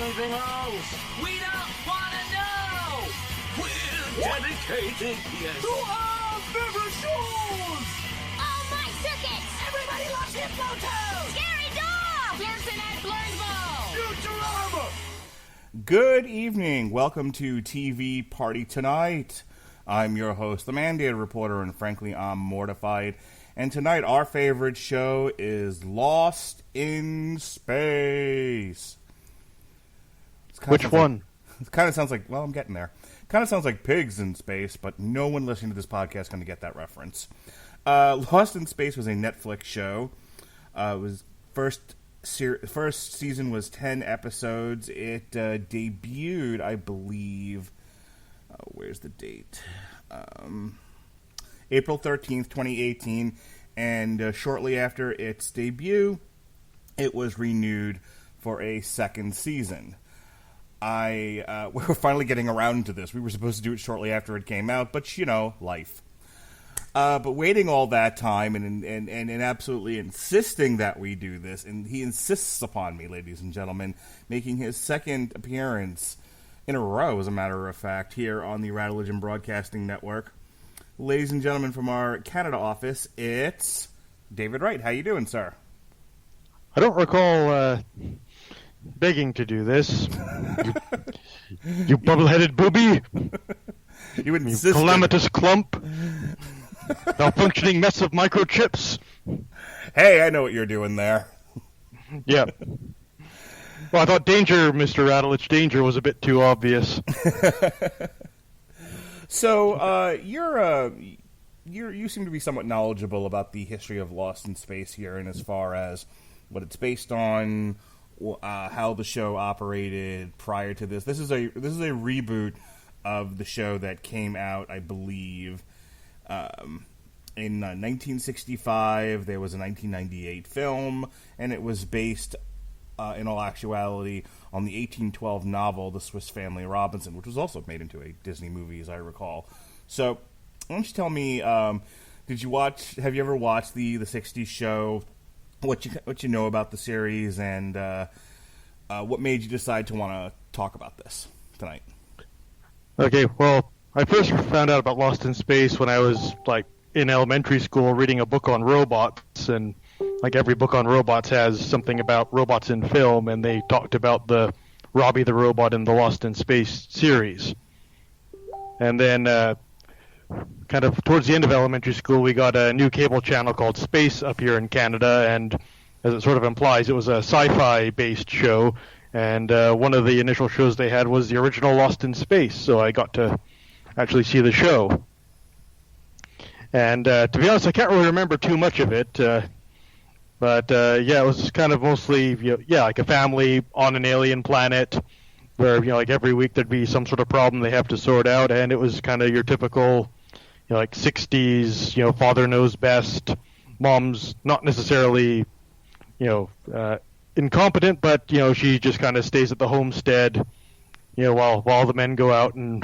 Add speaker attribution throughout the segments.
Speaker 1: anything else.
Speaker 2: We don't want to know.
Speaker 1: We're dedicated, yes.
Speaker 3: To our favorite shows.
Speaker 4: Oh, my circuits.
Speaker 3: Everybody loves Hypnotoad.
Speaker 4: Scary dog.
Speaker 2: Pearson at Blurnsball.
Speaker 3: Futurama.
Speaker 5: Good evening. Welcome to TV Party Tonight. I'm your host, the Mandated Reporter, and frankly, I'm mortified. And tonight, our favorite show is Lost in Space.
Speaker 6: Which one?
Speaker 5: It kind of sounds like, well, I'm getting there. Kind of sounds like Pigs in Space, but no one listening to this podcast is going to get that reference. Lost in Space was a Netflix show. It was first season was 10 episodes. It debuted, I believe, where's the date? April 13th, 2018, and shortly after its debut, it was renewed for a second season. We were finally getting around to this. We were supposed to do it shortly after it came out, but, you know, life. But waiting all that time and absolutely insisting that we do this, and he insists upon me, ladies and gentlemen, making his second appearance in a row, as a matter of fact, here on the Radulich Broadcasting Network. Ladies and gentlemen, from our Canada office, it's David Wright. How you doing, sir?
Speaker 6: I don't recall begging to do this. You bubble-headed booby.
Speaker 5: You insisted.
Speaker 6: Calamitous clump. Malfunctioning mess of microchips.
Speaker 5: Hey, I know what you're doing there.
Speaker 6: Yeah. Well, I thought danger, Mr. Radulich, danger was a bit too obvious.
Speaker 5: So, you seem to be somewhat knowledgeable about the history of Lost in Space here, and as far as what it's based on, how the show operated prior to this. This is a reboot of the show that came out, I believe, in 1965. There was a 1998 film, and it was based, in all actuality, on the 1812 novel *The Swiss Family Robinson*, which was also made into a Disney movie, as I recall. So, why don't you tell me? Have you ever watched the '60s show? What you know about the series, and what made you decide to want to talk about this tonight?
Speaker 6: Okay, well, I first found out about Lost in Space when I was in elementary school reading a book on robots, and every book on robots has something about robots in film, and they talked about the Robbie the Robot in the Lost in Space series. And then kind of towards the end of elementary school, we got a new cable channel called Space up here in Canada, and as it sort of implies, it was a sci-fi based show, and one of the initial shows they had was the original Lost in Space, so I got to actually see the show. And to be honest, I can't really remember too much of it, but it was kind of mostly like a family on an alien planet where every week there'd be some sort of problem they have to sort out, and it was kind of your typical 60s, father knows best, mom's not necessarily incompetent, but she just kind of stays at the homestead while the men go out and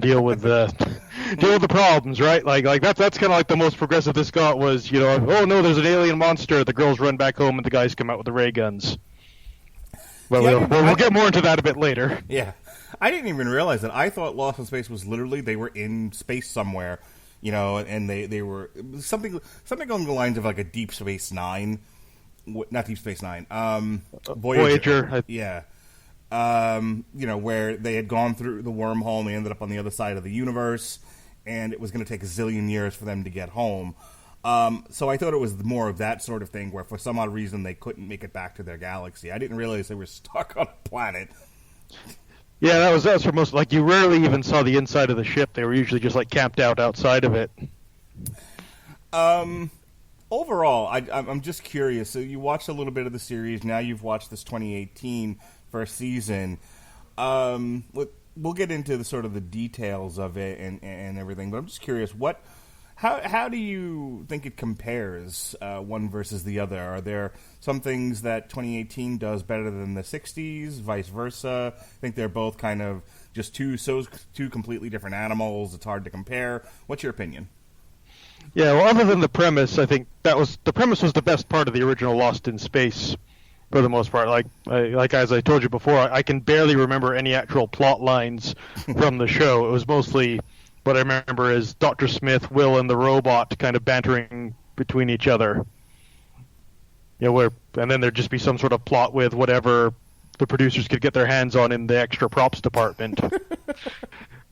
Speaker 6: deal with the problems, right? That's kind of like the most progressive this got was, oh no, there's an alien monster. The girls run back home and the guys come out with the ray guns. Well, we'll get more into that a bit later.
Speaker 5: Yeah, I didn't even realize that. I thought Lost in Space was literally they were in space somewhere, and they were something along the lines of like a Deep Space Nine, not Deep Space Nine,
Speaker 6: Voyager.
Speaker 5: Yeah. Where they had gone through the wormhole and they ended up on the other side of the universe, and it was going to take a zillion years for them to get home. So I thought it was more of that sort of thing, where for some odd reason they couldn't make it back to their galaxy. I didn't realize they were stuck on a planet.
Speaker 6: Yeah, that was for most. You rarely even saw the inside of the ship. They were usually just camped out outside of it.
Speaker 5: Overall, I'm just curious. So you watched a little bit of the series. Now you've watched this 2018 first season. We'll get into the sort of the details of it and everything, but I'm just curious, how do you think it compares one versus the other? Are there some things that 2018 does better than the 60s, vice versa? I think they're both kind of just two completely different animals. It's hard to compare. What's your opinion?
Speaker 6: Yeah, well, other than the premise, I think the premise was the best part of the original Lost in Space for the most part. Like as I told you before, I can barely remember any actual plot lines from the show. It was mostly what I remember is Dr. Smith, Will, and the robot kind of bantering between each other. And then there'd just be some sort of plot with whatever the producers could get their hands on in the extra props department.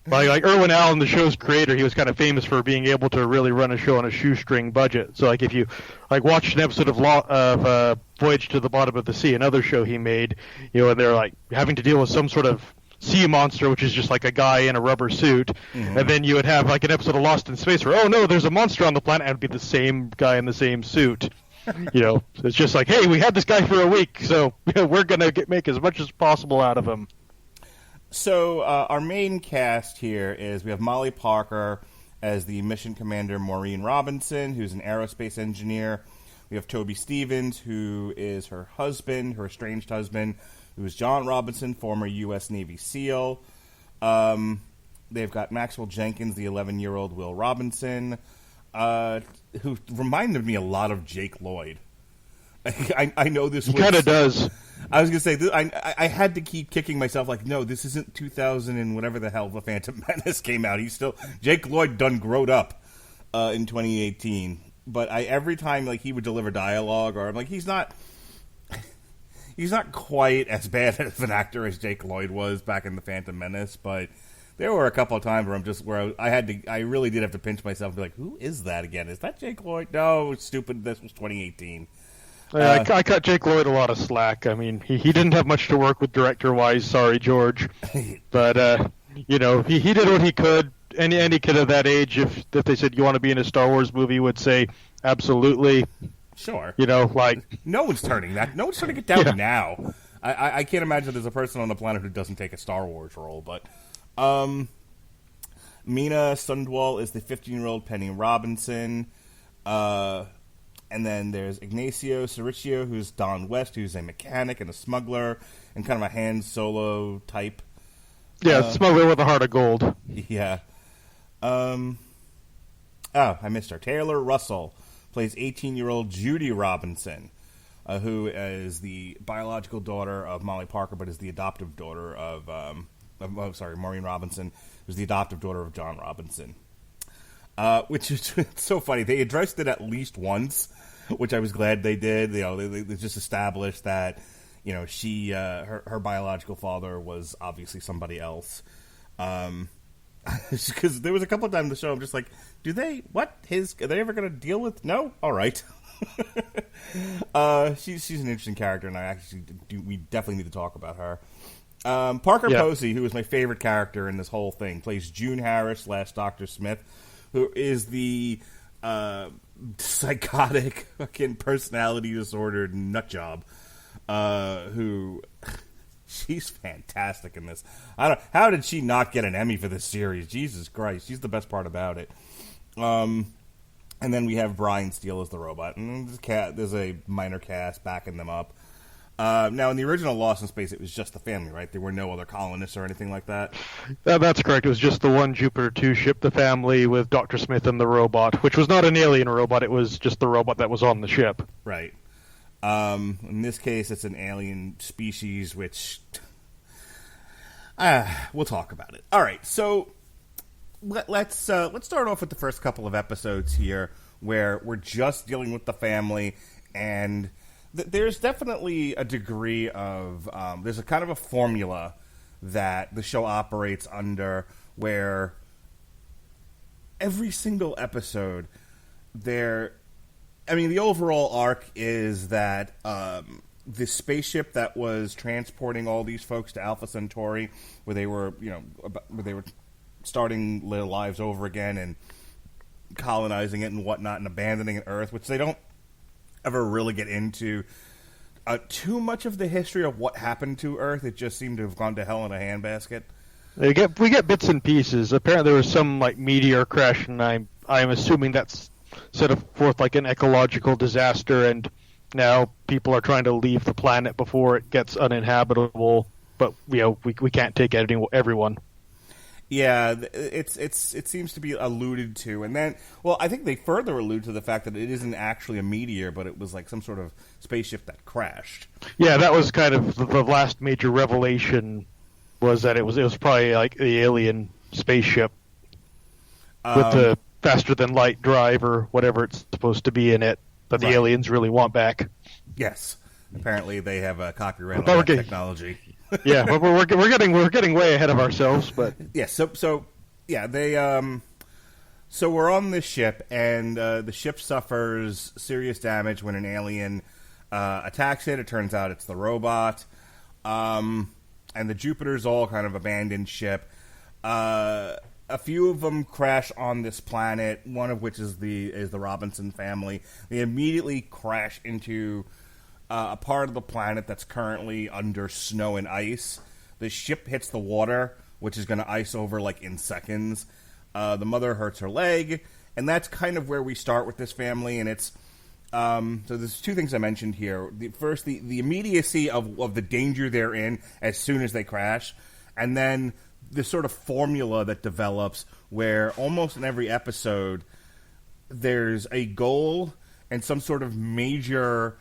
Speaker 6: Like Irwin Allen, the show's creator, he was kind of famous for being able to really run a show on a shoestring budget. So if you watched an episode of Voyage to the Bottom of the Sea, another show he made, and they're having to deal with some sort of sea monster, which is just like a guy in a rubber suit, and then you would have an episode of Lost in Space where, oh no, there's a monster on the planet, and it'd be the same guy in the same suit. It's just like, hey, we had this guy for a week, so we're gonna make as much as possible out of him.
Speaker 5: So our main cast here is we have Molly Parker as the mission commander Maureen Robinson, who's an aerospace engineer. We have Toby Stevens, who is her husband, her estranged husband, who is John Robinson, former U.S. Navy SEAL. They've got Maxwell Jenkins, the 11-year-old Will Robinson, who reminded me a lot of Jake Lloyd. I know this was...
Speaker 6: He kind of does.
Speaker 5: I was going to say, I had to keep kicking myself no, this isn't 2000 and whatever the hell The Phantom Menace came out. Jake Lloyd done growed up in 2018. But every time he would deliver dialogue, or I'm he's not quite as bad of an actor as Jake Lloyd was back in The Phantom Menace, but there were a couple of times where I really did have to pinch myself and be like, who is that again? Is that Jake Lloyd? No, it's stupid. This was 2018.
Speaker 6: I cut Jake Lloyd a lot of slack. I mean, he didn't have much to work with director-wise. Sorry, George. But, he did what he could. Any kid of that age, if they said, you want to be in a Star Wars movie, would say, absolutely.
Speaker 5: Sure.
Speaker 6: No
Speaker 5: one's turning that. No one's turning it down now. I can't imagine there's a person on the planet who doesn't take a Star Wars role. But Mina Sundwall is the 15-year-old Penny Robinson. And then there's Ignacio Cerricio, who's Don West, who's a mechanic and a smuggler, and kind of a Han Solo type.
Speaker 6: Yeah, smuggler with a heart of gold.
Speaker 5: Yeah. I missed her. Taylor Russell plays 18-year-old Judy Robinson, who is the biological daughter of Molly Parker, but is the adoptive daughter of Maureen Robinson, who's the adoptive daughter of John Robinson. Which is so funny. They addressed it at least once, which I was glad they did. They just established that, she, her biological father was obviously somebody else. Because there was a couple of times in the show I'm just like, are they ever going to deal with? No? All right. She's an interesting character, and we definitely need to talk about her. Parker Posey, who is my favorite character in this whole thing, plays June Harris / Dr. Smith, who is the psychotic, fucking personality disordered nutjob, who she's fantastic in this. How did she not get an Emmy for this series? Jesus Christ, she's the best part about it. And then we have Brian Steele as the robot, and there's a minor cast backing them up. Now, in the original Lost in Space, it was just the family, right? There were no other colonists or anything like that?
Speaker 6: That's correct. It was just the one Jupiter 2 ship, the family, with Dr. Smith and the robot, which was not an alien robot. It was just the robot that was on the ship.
Speaker 5: Right. In this case, it's an alien species, which... we'll talk about it. All right, so let's start off with the first couple of episodes here, where we're just dealing with the family, and... There's definitely a degree of, there's a kind of a formula that the show operates under where every single episode the overall arc is that the spaceship that was transporting all these folks to Alpha Centauri, where they were starting their lives over again and colonizing it and whatnot and abandoning Earth, which they don't ever really get into too much of the history of what happened to Earth. It just seemed to have gone to hell in a handbasket.
Speaker 6: We get bits and pieces. Apparently there was some meteor crash, and I'm assuming that's set forth an ecological disaster, and now people are trying to leave the planet before it gets uninhabitable. But we can't take everyone.
Speaker 5: Yeah, it seems to be alluded to, and then, well, I think they further allude to the fact that it isn't actually a meteor, but it was like some sort of spaceship that crashed.
Speaker 6: Yeah, that was kind of the last major revelation, was that it was probably like the alien spaceship with the faster than light drive or whatever it's supposed to be in it that the aliens really want back.
Speaker 5: Yes, apparently they have a copyright on
Speaker 6: But
Speaker 5: that technology.
Speaker 6: Yeah, but we're getting way ahead of ourselves. But
Speaker 5: yeah, so yeah, they so we're on this ship, and the ship suffers serious damage when an alien attacks it. It turns out it's the robot, and the Jupiter's all kind of abandoned ship. A few of them crash on this planet, one of which is the Robinson family. They immediately crash into a part of the planet that's currently under snow and ice. The ship hits the water, which is going to ice over like in seconds. The mother hurts her leg, and that's kind of where we start with this family. And it's so there's two things I mentioned here. First, the immediacy of the danger they're in as soon as they crash, and then this sort of formula that develops where almost in every episode there's a goal and some sort of major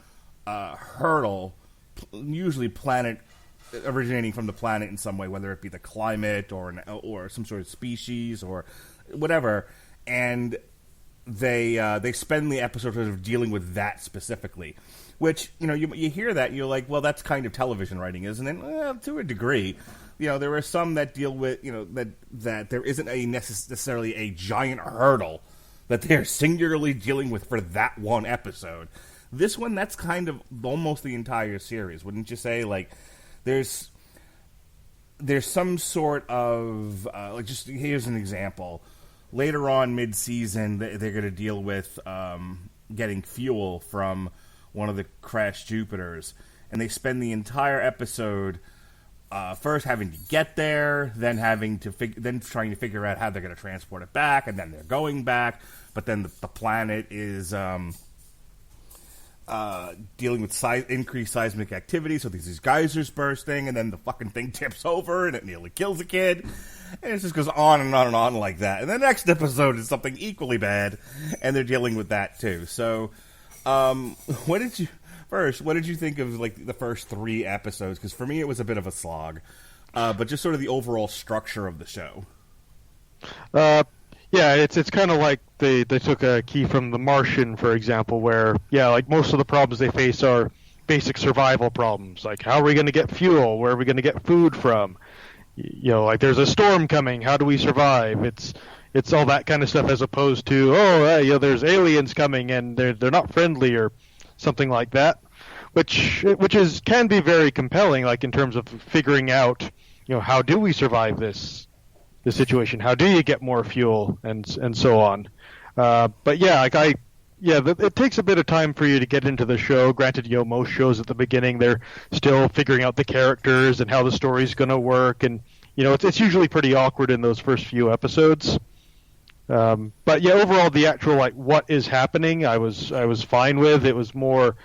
Speaker 5: hurdle, usually planet originating from the planet in some way, whether it be the climate or some sort of species or whatever, and they spend the episode sort of dealing with that specifically. Which, you hear that and you're like, well, that's kind of television writing, isn't it? Well, to a degree. There are some that deal with, that there isn't necessarily a giant hurdle that they're singularly dealing with for that one episode. This one, that's kind of almost the entire series, wouldn't you say? Like, there's some sort of, just here's an example. Later on, mid-season, they're going to deal with getting fuel from one of the crashed Jupiters, and they spend the entire episode first having to get there, then then trying to figure out how they're going to transport it back, and then they're going back. But then the planet is dealing with increased seismic activity, so there's these geysers bursting, and then the fucking thing tips over, and it nearly kills a kid. And it just goes on and on and on like that. And the next episode is something equally bad, and they're dealing with that too. So, what did you think of like the first 3 episodes? Because for me, it was a bit of a slog, but just sort of the overall structure of the show.
Speaker 6: Yeah, it's kind of like they took a key from The Martian, for example, where like most of the problems they face are basic survival problems, like how are we going to get fuel, where are we going to get food from, like there's a storm coming, how do we survive? It's all that kind of stuff, as opposed to there's aliens coming and they're not friendly or something like that, which can be very compelling, like in terms of figuring out how do we survive this situation, how do you get more fuel, and so on. But it takes a bit of time for you to get into the show. Granted, most shows at the beginning, they're still figuring out the characters and how the story's going to work, and it's usually pretty awkward in those first few episodes. But yeah, overall, the actual what is happening, I was fine with. It was more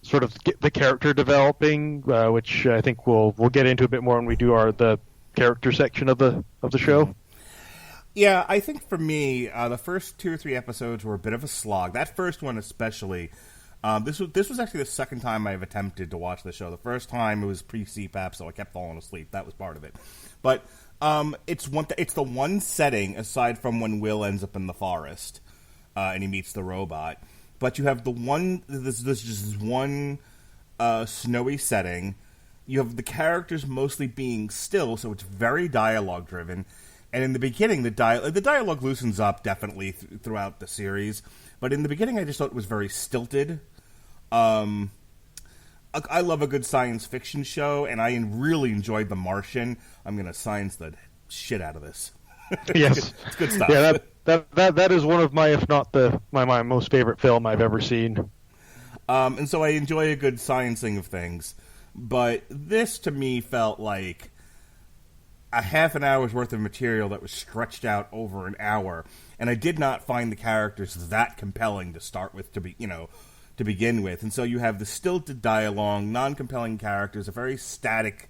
Speaker 6: sort of the character developing, which I think we'll get into a bit more when we do the character section of the show.
Speaker 5: Yeah, I think for me, the first 2 or 3 episodes were a bit of a slog. That first one especially. This was actually the second time I've attempted to watch the show. The first time it was pre-CPAP, so I kept falling asleep. That was part of it. But it's the one setting aside from when Will ends up in the forest and he meets the robot. But you have this just one snowy setting. You have the characters mostly being still, so it's very dialogue driven. And in the beginning, the dialogue loosens up definitely throughout the series. But in the beginning, I just thought it was very stilted. I love a good science fiction show, and I really enjoyed The Martian. I'm going to science the shit out of this.
Speaker 6: Yes,
Speaker 5: it's good stuff.
Speaker 6: Yeah, that is one of my, if not my most favorite film I've ever seen.
Speaker 5: And so I enjoy a good sciencing of things. But this, to me, felt like a half an hour's worth of material that was stretched out over an hour, and I did not find the characters that compelling to start with, to begin with. And so you have the stilted dialogue, non-compelling characters, a very static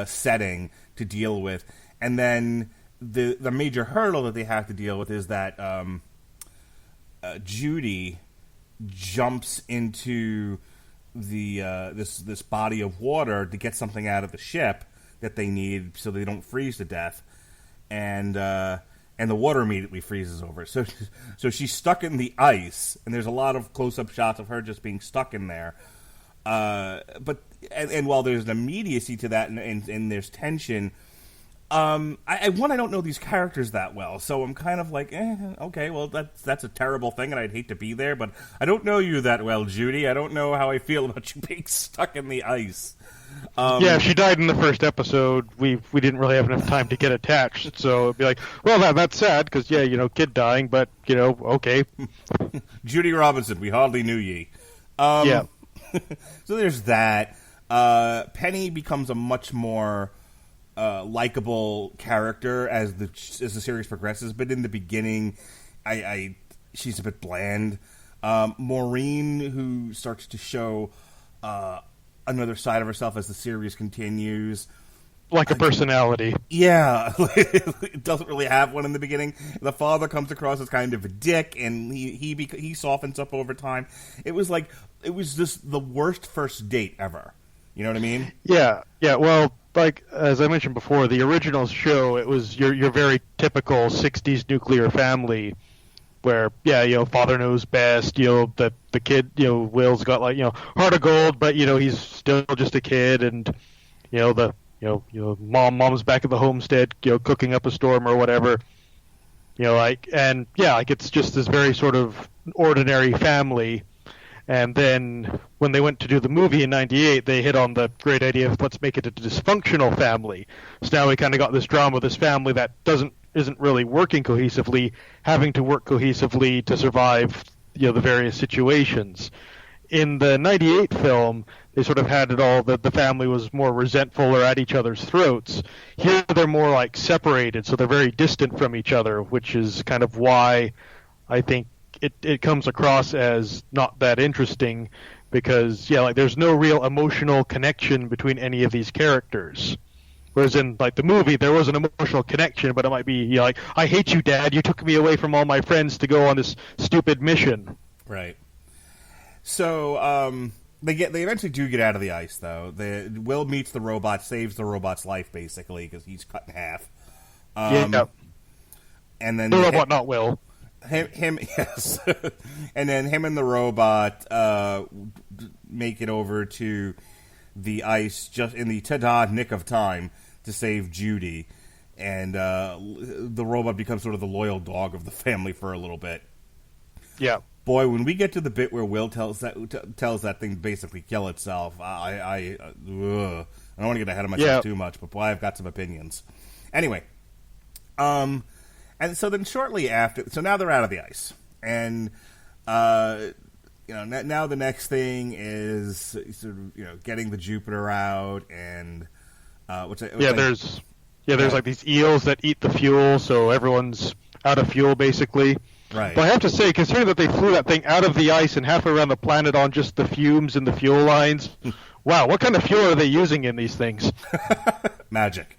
Speaker 5: setting to deal with, and then the major hurdle that they have to deal with is that Judy jumps into the this body of water to get something out of the ship that they need so they don't freeze to death, and the water immediately freezes over. So she's stuck in the ice, and there's a lot of close-up shots of her just being stuck in there. But while there's an immediacy to that and there's tension, I don't know these characters that well, so I'm kind of like, okay, well that's a terrible thing, and I'd hate to be there, but I don't know you that well, Judy. I don't know how I feel about you being stuck in the ice.
Speaker 6: Yeah, if she died in the first episode, we didn't really have enough time to get attached, so it'd be like, well, that's sad, because, kid dying, but, okay.
Speaker 5: Judy Robinson, we hardly knew ye.
Speaker 6: Yeah.
Speaker 5: So there's that. Penny becomes a much more likable character as the series progresses, but in the beginning, she's a bit bland. Maureen, who starts to show another side of herself as the series continues,
Speaker 6: like a personality.
Speaker 5: Yeah, it doesn't really have one in the beginning. The father comes across as kind of a dick, and he softens up over time. It was just the worst first date ever. You know what I mean? Yeah.
Speaker 6: Well, like as I mentioned before, the original show, it was your very typical '60s nuclear family, where father knows best. The kid, Will's got heart of gold, but he's still just a kid, and mom's back at the homestead, cooking up a storm or whatever. It's just this very sort of ordinary family. And then when they went to do the movie in '98, they hit on the great idea of let's make it a dysfunctional family. So now we kind of got this drama, this family that isn't really working cohesively, having to work cohesively to survive, the various situations. In the '98 film, they sort of had it all that the family was more resentful or at each other's throats. Here they're more like separated, so they're very distant from each other, which is kind of why I think it comes across as not that interesting, because there's no real emotional connection between any of these characters. Whereas in the movie, there was an emotional connection, but it might be I hate you, Dad. You took me away from all my friends to go on this stupid mission.
Speaker 5: Right. So they eventually do get out of the ice, though. Will meets the robot, saves the robot's life basically because he's cut in half. And then
Speaker 6: the robot, not Will.
Speaker 5: Him, yes. And then him and the robot make it over to the ice just in the ta-da nick of time to save Judy. And the robot becomes sort of the loyal dog of the family for a little bit.
Speaker 6: Yeah.
Speaker 5: Boy, when we get to the bit where Will tells that thing to basically kill itself, I don't want to get ahead of myself too much, but boy, I've got some opinions. Anyway, and so then shortly after, so now they're out of the ice, and now the next thing is sort of getting the Jupiter out, and there's like these eels that eat the fuel, so everyone's out of fuel basically. Right.
Speaker 6: But I have to say, considering that they flew that thing out of the ice and halfway around the planet on just the fumes and the fuel lines, wow, what kind of fuel are they using in these things?
Speaker 5: Magic.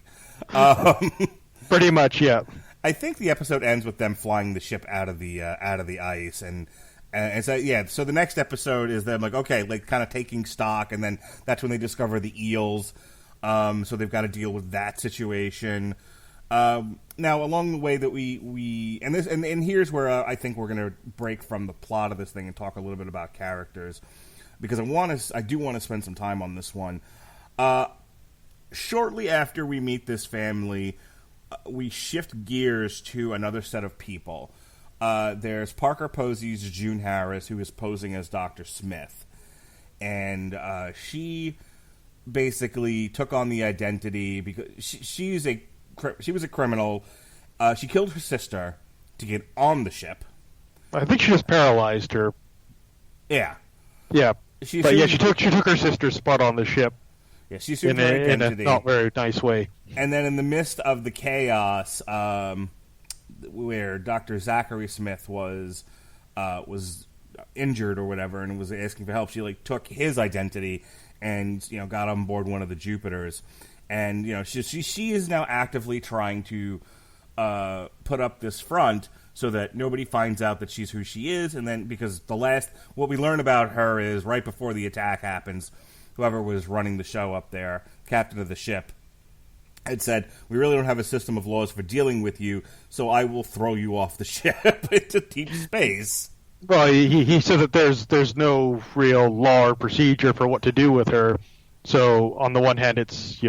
Speaker 6: Pretty much, yeah.
Speaker 5: I think the episode ends with them flying the ship out of the ice, and so the next episode is them kind of taking stock, and then that's when they discover the eels. So they've got to deal with that situation. Now, along the way that we and here's where I think we're going to break from the plot of this thing and talk a little bit about characters, because I do want to spend some time on this one. Shortly after we meet this family, we shift gears to another set of people. There's Parker Posey's June Harris, who is posing as Dr. Smith, and she basically took on the identity because she was a criminal. She killed her sister to get on the ship.
Speaker 6: I think she just paralyzed her.
Speaker 5: Yeah.
Speaker 6: Yeah. She took her sister's spot on the ship.
Speaker 5: Yeah, she assumed her identity.
Speaker 6: In a not very nice way.
Speaker 5: And then in the midst of the chaos, where Dr. Zachary Smith was injured or whatever and was asking for help, she took his identity and got on board one of the Jupiters. And she is now actively trying to put up this front so that nobody finds out that she's who she is, and then because what we learn about her is right before the attack happens, whoever was running the show up there, captain of the ship, had said, we really don't have a system of laws for dealing with you, so I will throw you off the ship into deep space.
Speaker 6: Well, he said that there's no real law or procedure for what to do with her. So on the one hand, it's,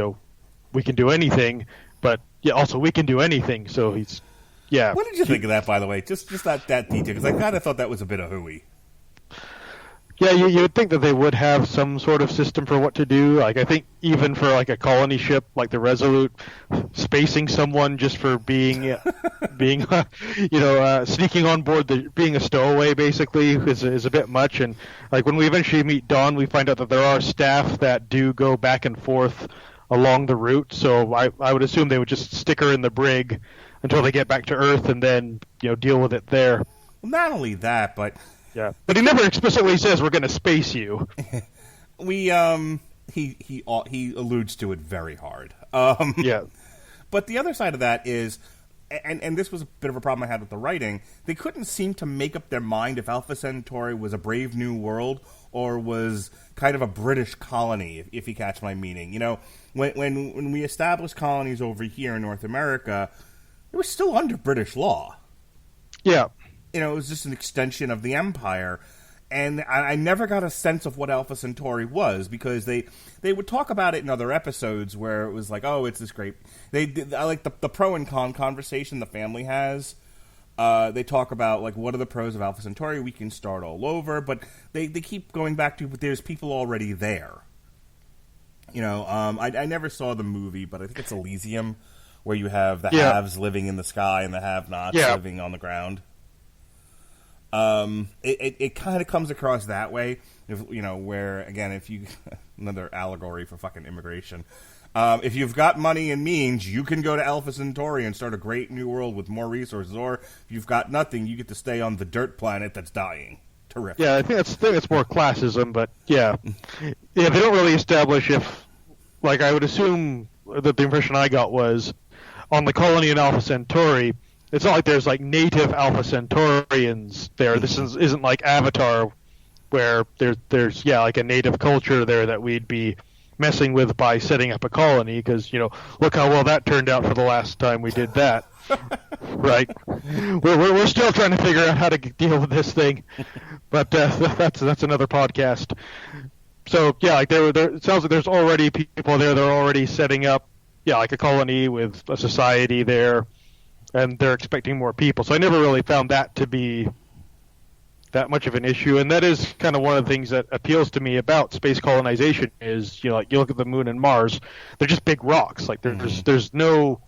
Speaker 6: we can do anything, but also we can do anything. So he's, yeah.
Speaker 5: What did you think of that, by the way? Just that detail, because I kind of thought that was a bit of hooey.
Speaker 6: Yeah, you would think that they would have some sort of system for what to do. Like, I think even for like a colony ship like the Resolute, spacing someone just for being sneaking on board, being a stowaway basically is a bit much. And like when we eventually meet Dawn, we find out that there are staff that do go back and forth along the route. So I would assume they would just stick her in the brig until they get back to Earth and then deal with it there.
Speaker 5: Well, not only that, but.
Speaker 6: Yeah, but he never explicitly says we're going to space you.
Speaker 5: He alludes to it very hard.
Speaker 6: Yeah.
Speaker 5: But the other side of that is, and this was a bit of a problem I had with the writing, they couldn't seem to make up their mind if Alpha Centauri was a brave new world or was kind of a British colony, if you catch my meaning. When we established colonies over here in North America, it was still under British law.
Speaker 6: Yeah.
Speaker 5: It was just an extension of the Empire. And I never got a sense of what Alpha Centauri was, because they would talk about it in other episodes where it was like, oh, it's this great... I like the pro and con conversation the family has. They talk about, like, what are the pros of Alpha Centauri? We can start all over. But they keep going back to, but there's people already there. I never saw the movie, but I think it's Elysium, where you have the haves living in the sky and the have-nots living on the ground. It kind of comes across that way, where, again, if you, another allegory for fucking immigration, if you've got money and means, you can go to Alpha Centauri and start a great new world with more resources, or if you've got nothing, you get to stay on the dirt planet that's dying. Terrific.
Speaker 6: Yeah, I think it's more classism, but yeah, they don't really establish if, like, I would assume that the impression I got was, on the colony in Alpha Centauri, it's not like there's like native Alpha Centaurians there. This isn't like Avatar, where there's like a native culture there that we'd be messing with by setting up a colony. Because look how well that turned out for the last time we did that. Right? We're still trying to figure out how to deal with this thing, but that's another podcast. So yeah, like there it sounds like there's already people there. They're already setting up like a colony with a society there. And they're expecting more people. So I never really found that to be that much of an issue. And that is kind of one of the things that appeals to me about space colonization is, like you look at the moon and Mars, they're just big rocks. Like there's no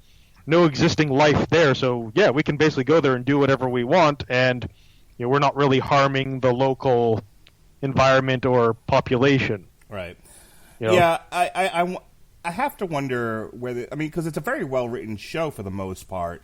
Speaker 6: existing life there. So yeah, we can basically go there and do whatever we want. And we're not really harming the local environment or population.
Speaker 5: Right. Yeah, I have to wonder whether, because it's a very well written show for the most part.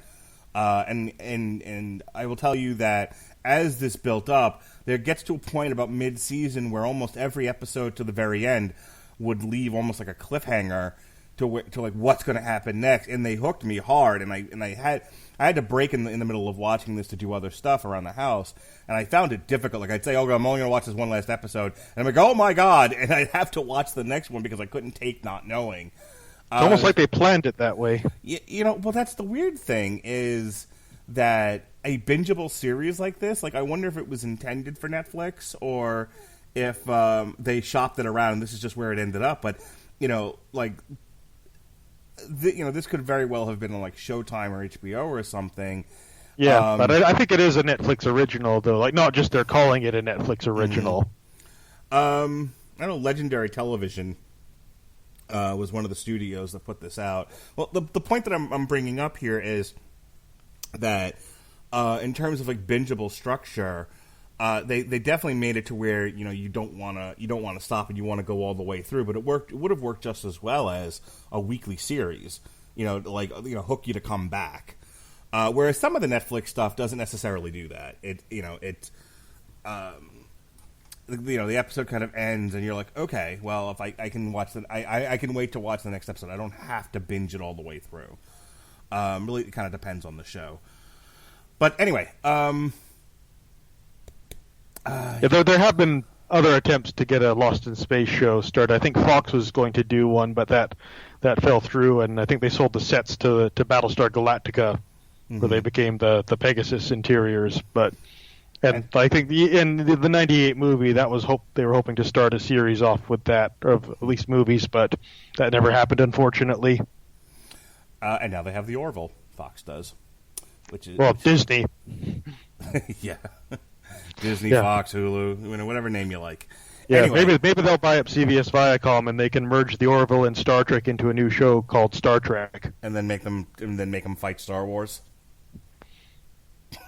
Speaker 5: And I will tell you that as this built up, there gets to a point about mid-season where almost every episode to the very end would leave almost like a cliffhanger to like what's going to happen next, and they hooked me hard, and I had to break in the middle of watching this to do other stuff around the house, and I found it difficult. Like I'd say, I'm only going to watch this one last episode, and I'm like, oh my god, and I'd have to watch the next one because I couldn't take not knowing.
Speaker 6: It's almost like they planned it that way.
Speaker 5: Well, that's the weird thing is that a bingeable series like this, like I wonder if it was intended for Netflix or if they shopped it around and this is just where it ended up. But, this could very well have been on like Showtime or HBO or something.
Speaker 6: Yeah, but I think it is a Netflix original, though. Like, not just they're calling it a Netflix original.
Speaker 5: I know Legendary Television was one of the studios that put this out. Well, the point that I'm bringing up here is that in terms of like bingeable structure, they definitely made it to where you don't want to stop and you want to go all the way through. But it would have worked just as well as a weekly series. Hook you to come back. Whereas some of the Netflix stuff doesn't necessarily do that. The episode kind of ends, and you're like, okay, well, if I can watch I can wait to watch the next episode. I don't have to binge it all the way through. Really, it kind of depends on the show. But anyway,
Speaker 6: there have been other attempts to get a Lost in Space show started. I think Fox was going to do one, but that fell through, and I think they sold the sets to Battlestar Galactica, where they became the Pegasus interiors. I think in the '98 movie, that was they were hoping to start a series off with that, or at least movies, but that never happened, unfortunately.
Speaker 5: And now they have the Orville. Fox does, which is
Speaker 6: Disney.
Speaker 5: Yeah, Disney, Fox, Hulu, whatever name you like.
Speaker 6: Yeah,
Speaker 5: anyway.
Speaker 6: maybe they'll buy up CBS Viacom and they can merge the Orville and Star Trek into a new show called Star Trek,
Speaker 5: and then make them fight Star Wars.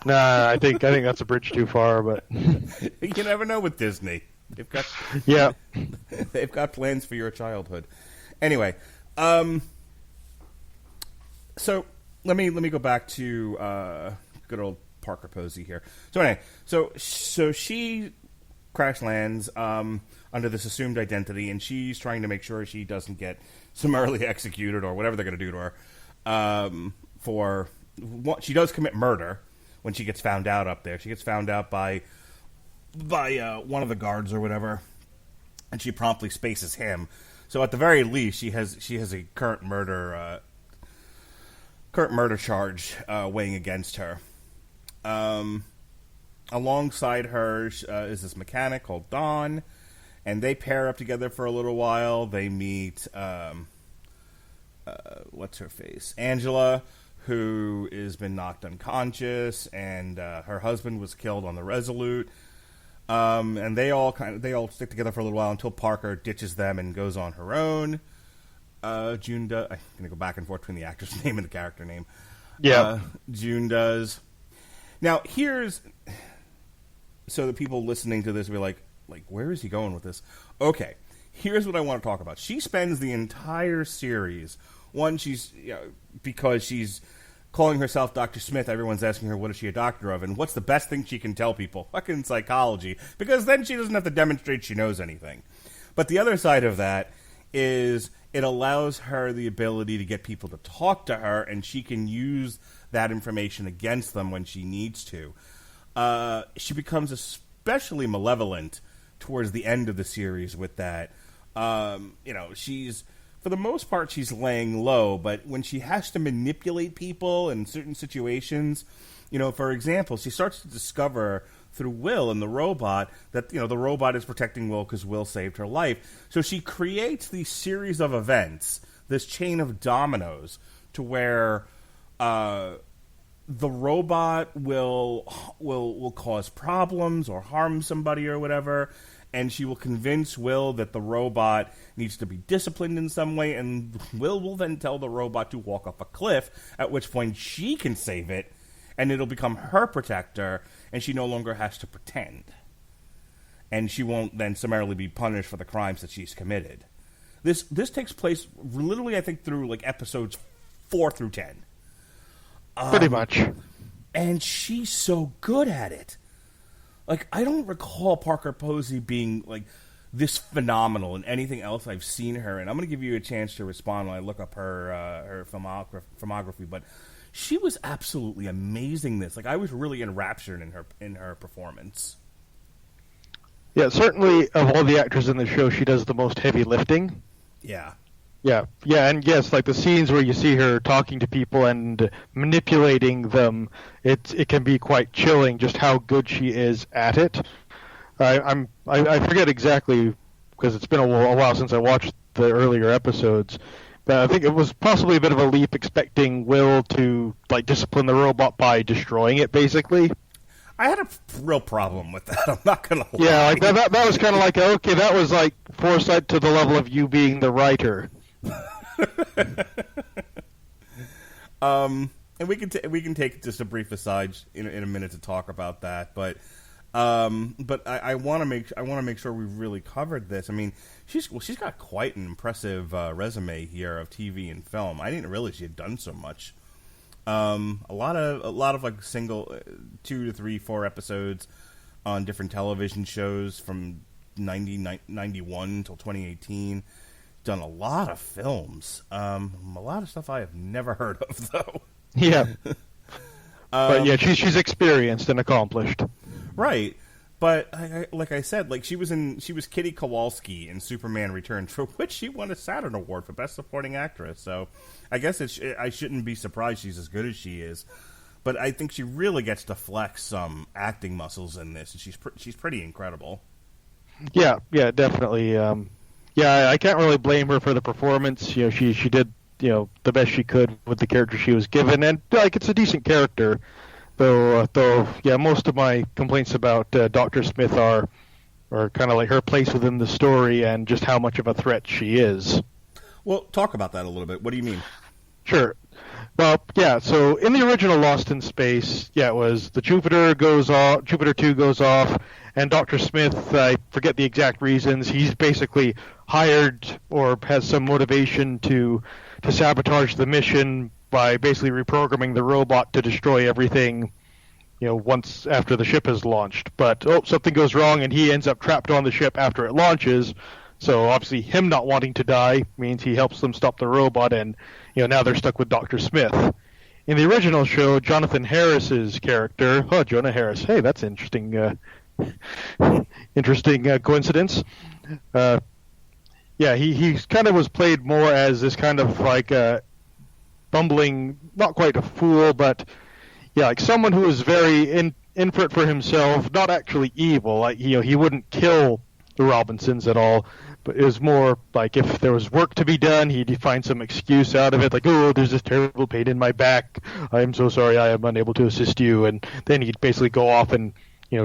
Speaker 6: Nah, I think that's a bridge too far, but
Speaker 5: you never know with Disney. They've got plans for your childhood. Anyway, so let me go back to good old Parker Posey here. So anyway, so she crash lands under this assumed identity, and she's trying to make sure she doesn't get summarily executed or whatever they're going to do to her. For what she does commit murder when she gets found out up there. She gets found out by one of the guards or whatever, and she promptly spaces him. So at the very least, she has a current murder charge weighing against her. Alongside her is this mechanic called Dawn, and they pair up together for a little while. They meet what's her face, Angela, who has been knocked unconscious, and her husband was killed on the Resolute. And they all stick together for a little while until Parker ditches them and goes on her own. June does. I'm going to go back and forth between the actor's name and the character name.
Speaker 6: Yeah.
Speaker 5: June does. Now, so the people listening to this will be like, where is he going with this? Okay, here's what I want to talk about. She spends the entire series, because she's calling herself Dr. Smith, everyone's asking her, what is she a doctor of? And what's the best thing she can tell people? Fucking psychology. Because then she doesn't have to demonstrate she knows anything. But the other side of that is it allows her the ability to get people to talk to her, and she can use that information against them when she needs to. She becomes especially malevolent towards the end of the series with that. She's... For the most part, she's laying low, but when she has to manipulate people in certain situations, for example, she starts to discover through Will and the robot that, the robot is protecting Will because Will saved her life. So she creates these series of events, this chain of dominoes, to where the robot will cause problems or harm somebody or whatever, and she will convince Will that the robot needs to be disciplined in some way, and will then tell the robot to walk off a cliff, at which point she can save it, and it'll become her protector, and she no longer has to pretend. And she won't then summarily be punished for the crimes that she's committed. This takes place literally, I think, through episodes 4 through 10.
Speaker 6: Pretty much.
Speaker 5: And she's so good at it. I don't recall Parker Posey being, this phenomenal in anything else I've seen her in. I'm going to give you a chance to respond when I look up her filmography, but she was absolutely amazing this. I was really enraptured in her performance.
Speaker 6: Yeah, certainly of all the actors in the show, she does the most heavy lifting.
Speaker 5: Yeah.
Speaker 6: Yeah, and yes, the scenes where you see her talking to people and manipulating them, it can be quite chilling just how good she is at it. I forget exactly because it's been a while since I watched the earlier episodes, but I think it was possibly a bit of a leap expecting Will to discipline the robot by destroying it, basically.
Speaker 5: I had a real problem with that. I'm not gonna lie.
Speaker 6: Yeah, that was kind of okay, that was foresight to the level of you being the writer.
Speaker 5: And we can take just a brief aside in a minute to talk about that, but I want to make sure we've really covered this. I mean, she's got quite an impressive resume here of TV and film. I didn't realize she had done so much. A lot of single 2 to 3, 4 episodes on different television shows from 1991 until 2018. done a lot of films. A lot of stuff I have never heard of, though.
Speaker 6: Yeah. But yeah, she's experienced and accomplished.
Speaker 5: Right. But like I said, like she was Kitty Kowalski in Superman Returns, for which she won a Saturn Award for Best Supporting Actress. So I guess I shouldn't be surprised she's as good as she is. But I think she really gets to flex some acting muscles in this, and she's pretty incredible.
Speaker 6: Yeah, definitely. I can't really blame her for the performance. You know, she did the best she could with the character she was given, and like it's a decent character. Though, most of my complaints about Dr. Smith are kind of like her place within the story and just how much of a threat she is.
Speaker 5: Well, talk about that a little bit. What do you mean?
Speaker 6: Sure. Well, yeah, so in the original Lost in Space, it was the Jupiter 2 goes off, and Dr. Smith, I forget the exact reasons, he's basically hired or has some motivation to sabotage the mission by basically reprogramming the robot to destroy everything, once after the ship is launched. But, something goes wrong and he ends up trapped on the ship after it launches. So obviously him not wanting to die means he helps them stop the robot, and, now they're stuck with Dr. Smith. In the original show, Jonathan Harris's character, Jonah Harris, hey, that's interesting, coincidence. He kind of was played more as this kind of like a bumbling, not quite a fool, but like someone who is very in for it for himself, not actually evil. Like he wouldn't kill the Robinsons at all, but it was more like if there was work to be done, he'd find some excuse out of it, like, oh, there's this terrible pain in my back. I'm so sorry, I am unable to assist you. And then he'd basically go off and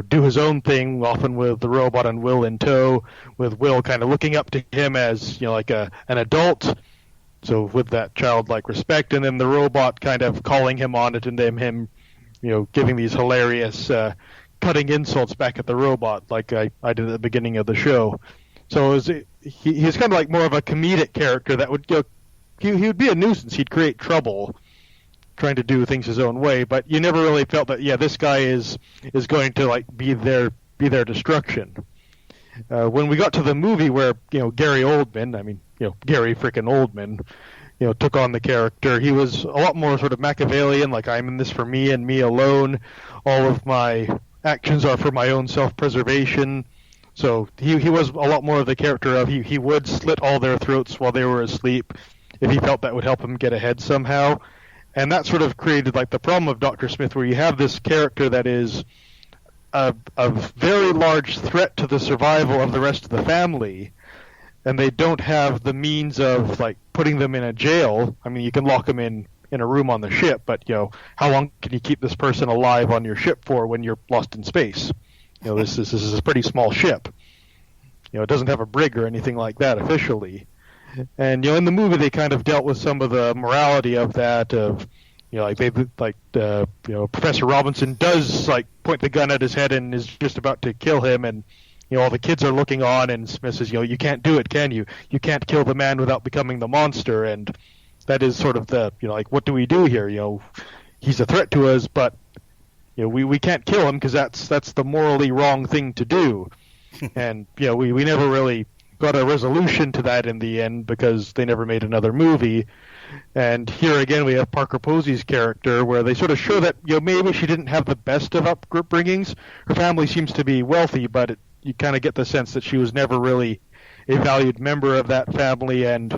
Speaker 6: do his own thing, often with the robot and Will in tow, with Will kind of looking up to him as like an adult. So with that childlike respect, and then the robot kind of calling him on it, and then him, giving these hilarious cutting insults back at the robot, like I did at the beginning of the show. So he's kind of like more of a comedic character that would he would be a nuisance. He'd create trouble, trying to do things his own way. But you never really felt that this guy is going to like be their destruction. When we got to the movie where Gary Oldman, Gary frickin' Oldman, took on the character, he was a lot more sort of Machiavellian, like I'm in this for me and me alone. All of my actions are for my own self-preservation. So he was a lot more of the character of he would slit all their throats while they were asleep if he felt that would help him get ahead somehow. And that sort of created like the problem of Dr. Smith, where you have this character that is a very large threat to the survival of the rest of the family, and they don't have the means of like putting them in a jail. I mean, you can lock them in a room on the ship, but how long can you keep this person alive on your ship for when you're lost in space? This is a pretty small ship. It doesn't have a brig or anything like that officially. And in the movie they kind of dealt with some of the morality of that. Of Professor Robinson does like point the gun at his head and is just about to kill him, and all the kids are looking on, and Smith says, you can't do it, can you? You can't kill the man without becoming the monster. And that is sort of the what do we do here? He's a threat to us, but we can't kill him because that's the morally wrong thing to do. And we never really got a resolution to that in the end because they never made another movie. And here again we have Parker Posey's character, where they sort of show that maybe she didn't have the best of upbringings. Her family seems to be wealthy, but you kind of get the sense that she was never really a valued member of that family, and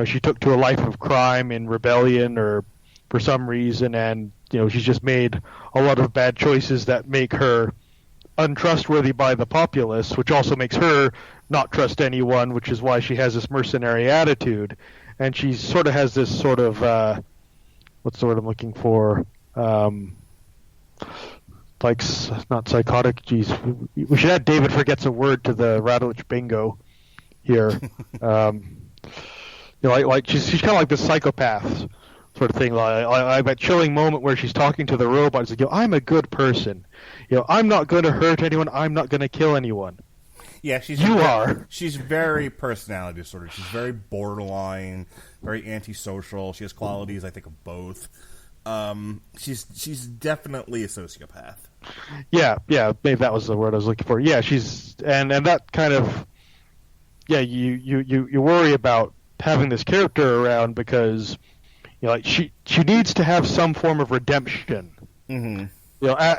Speaker 6: she took to a life of crime and rebellion or for some reason, and she's just made a lot of bad choices that make her untrustworthy by the populace, which also makes her not trust anyone, which is why she has this mercenary attitude. And she sort of has this sort of what's the word I'm looking for? Like not psychotic. Geez, we should add David forgets a word to the Radulich bingo here. Like she's kind of like this psychopath sort of thing. Like that chilling moment where she's talking to the robot. It's like, I'm a good person. I'm not going to hurt anyone. I'm not going to kill anyone.
Speaker 5: Yeah, She's very personality disordered. She's very borderline, very antisocial. She has qualities, I think, of both. She's definitely a sociopath.
Speaker 6: Yeah, maybe that was the word I was looking for. Yeah, she's and that kind of you worry about having this character around because, like she needs to have some form of redemption.
Speaker 5: Mm-hmm.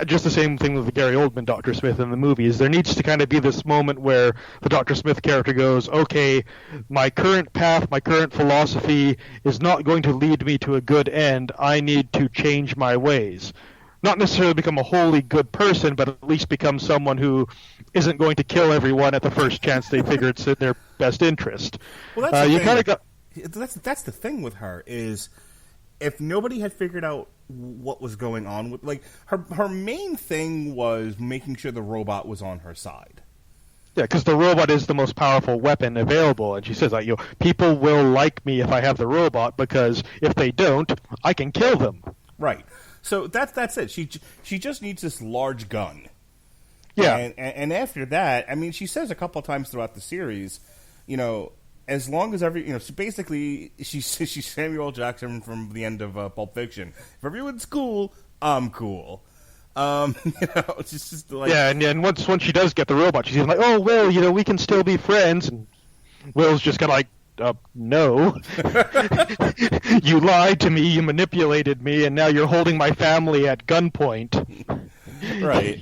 Speaker 6: Just the same thing with the Gary Oldman Dr. Smith in the movies. There needs to kind of be this moment where the Dr. Smith character goes, okay, my current path, my current philosophy is not going to lead me to a good end. I need to change my ways. Not necessarily become a wholly good person, but at least become someone who isn't going to kill everyone at the first chance they figure it's in their best interest.
Speaker 5: Well, that's the thing. That's the thing with her is if nobody had figured out what was going on with, like, her main thing was making sure the robot was on her side.
Speaker 6: Yeah, because the robot is the most powerful weapon available, and she says, like, people will like me if I have the robot, because if they don't, I can kill them.
Speaker 5: Right. So that's it. She just needs this large gun.
Speaker 6: Yeah.
Speaker 5: And after that, I mean, she says a couple of times throughout the series, as long as so basically, she's Samuel Jackson from the end of Pulp Fiction. If everyone's cool, I'm cool. It's just like...
Speaker 6: Yeah, and once she does get the robot, she's like, oh, well, we can still be friends. And Will's just kind of like, no. You lied to me, you manipulated me, and now you're holding my family at gunpoint.
Speaker 5: Right.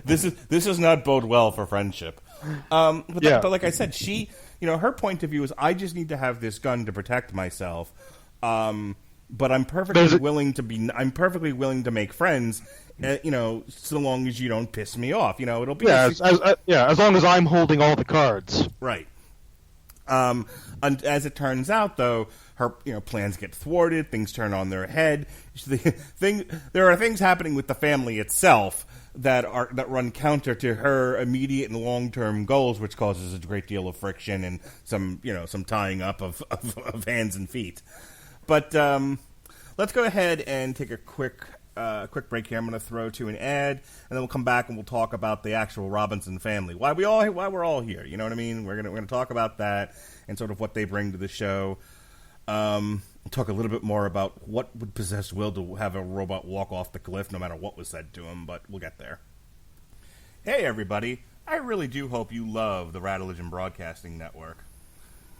Speaker 5: This does not bode well for friendship. But like I said, she... her point of view is, I just need to have this gun to protect myself, but I'm perfectly willing to make friends, so long as you don't piss me off. It'll be
Speaker 6: as long as I'm holding all the cards.
Speaker 5: Right. And as it turns out, though, her plans get thwarted. Things turn on their head. There are things happening with the family itself that run counter to her immediate and long-term goals, which causes a great deal of friction and some tying up of hands and feet. But let's go ahead and take a quick break here. I'm going to throw to an ad, and then we'll come back and we'll talk about the actual Robinson family. Why we're all here? You know what I mean? We're gonna talk about that and sort of what they bring to the show. Talk a little bit more about what would possess Will to have a robot walk off the cliff no matter what was said to him, but we'll get there. Hey everybody, I really do hope you love the Radulich Broadcasting Network.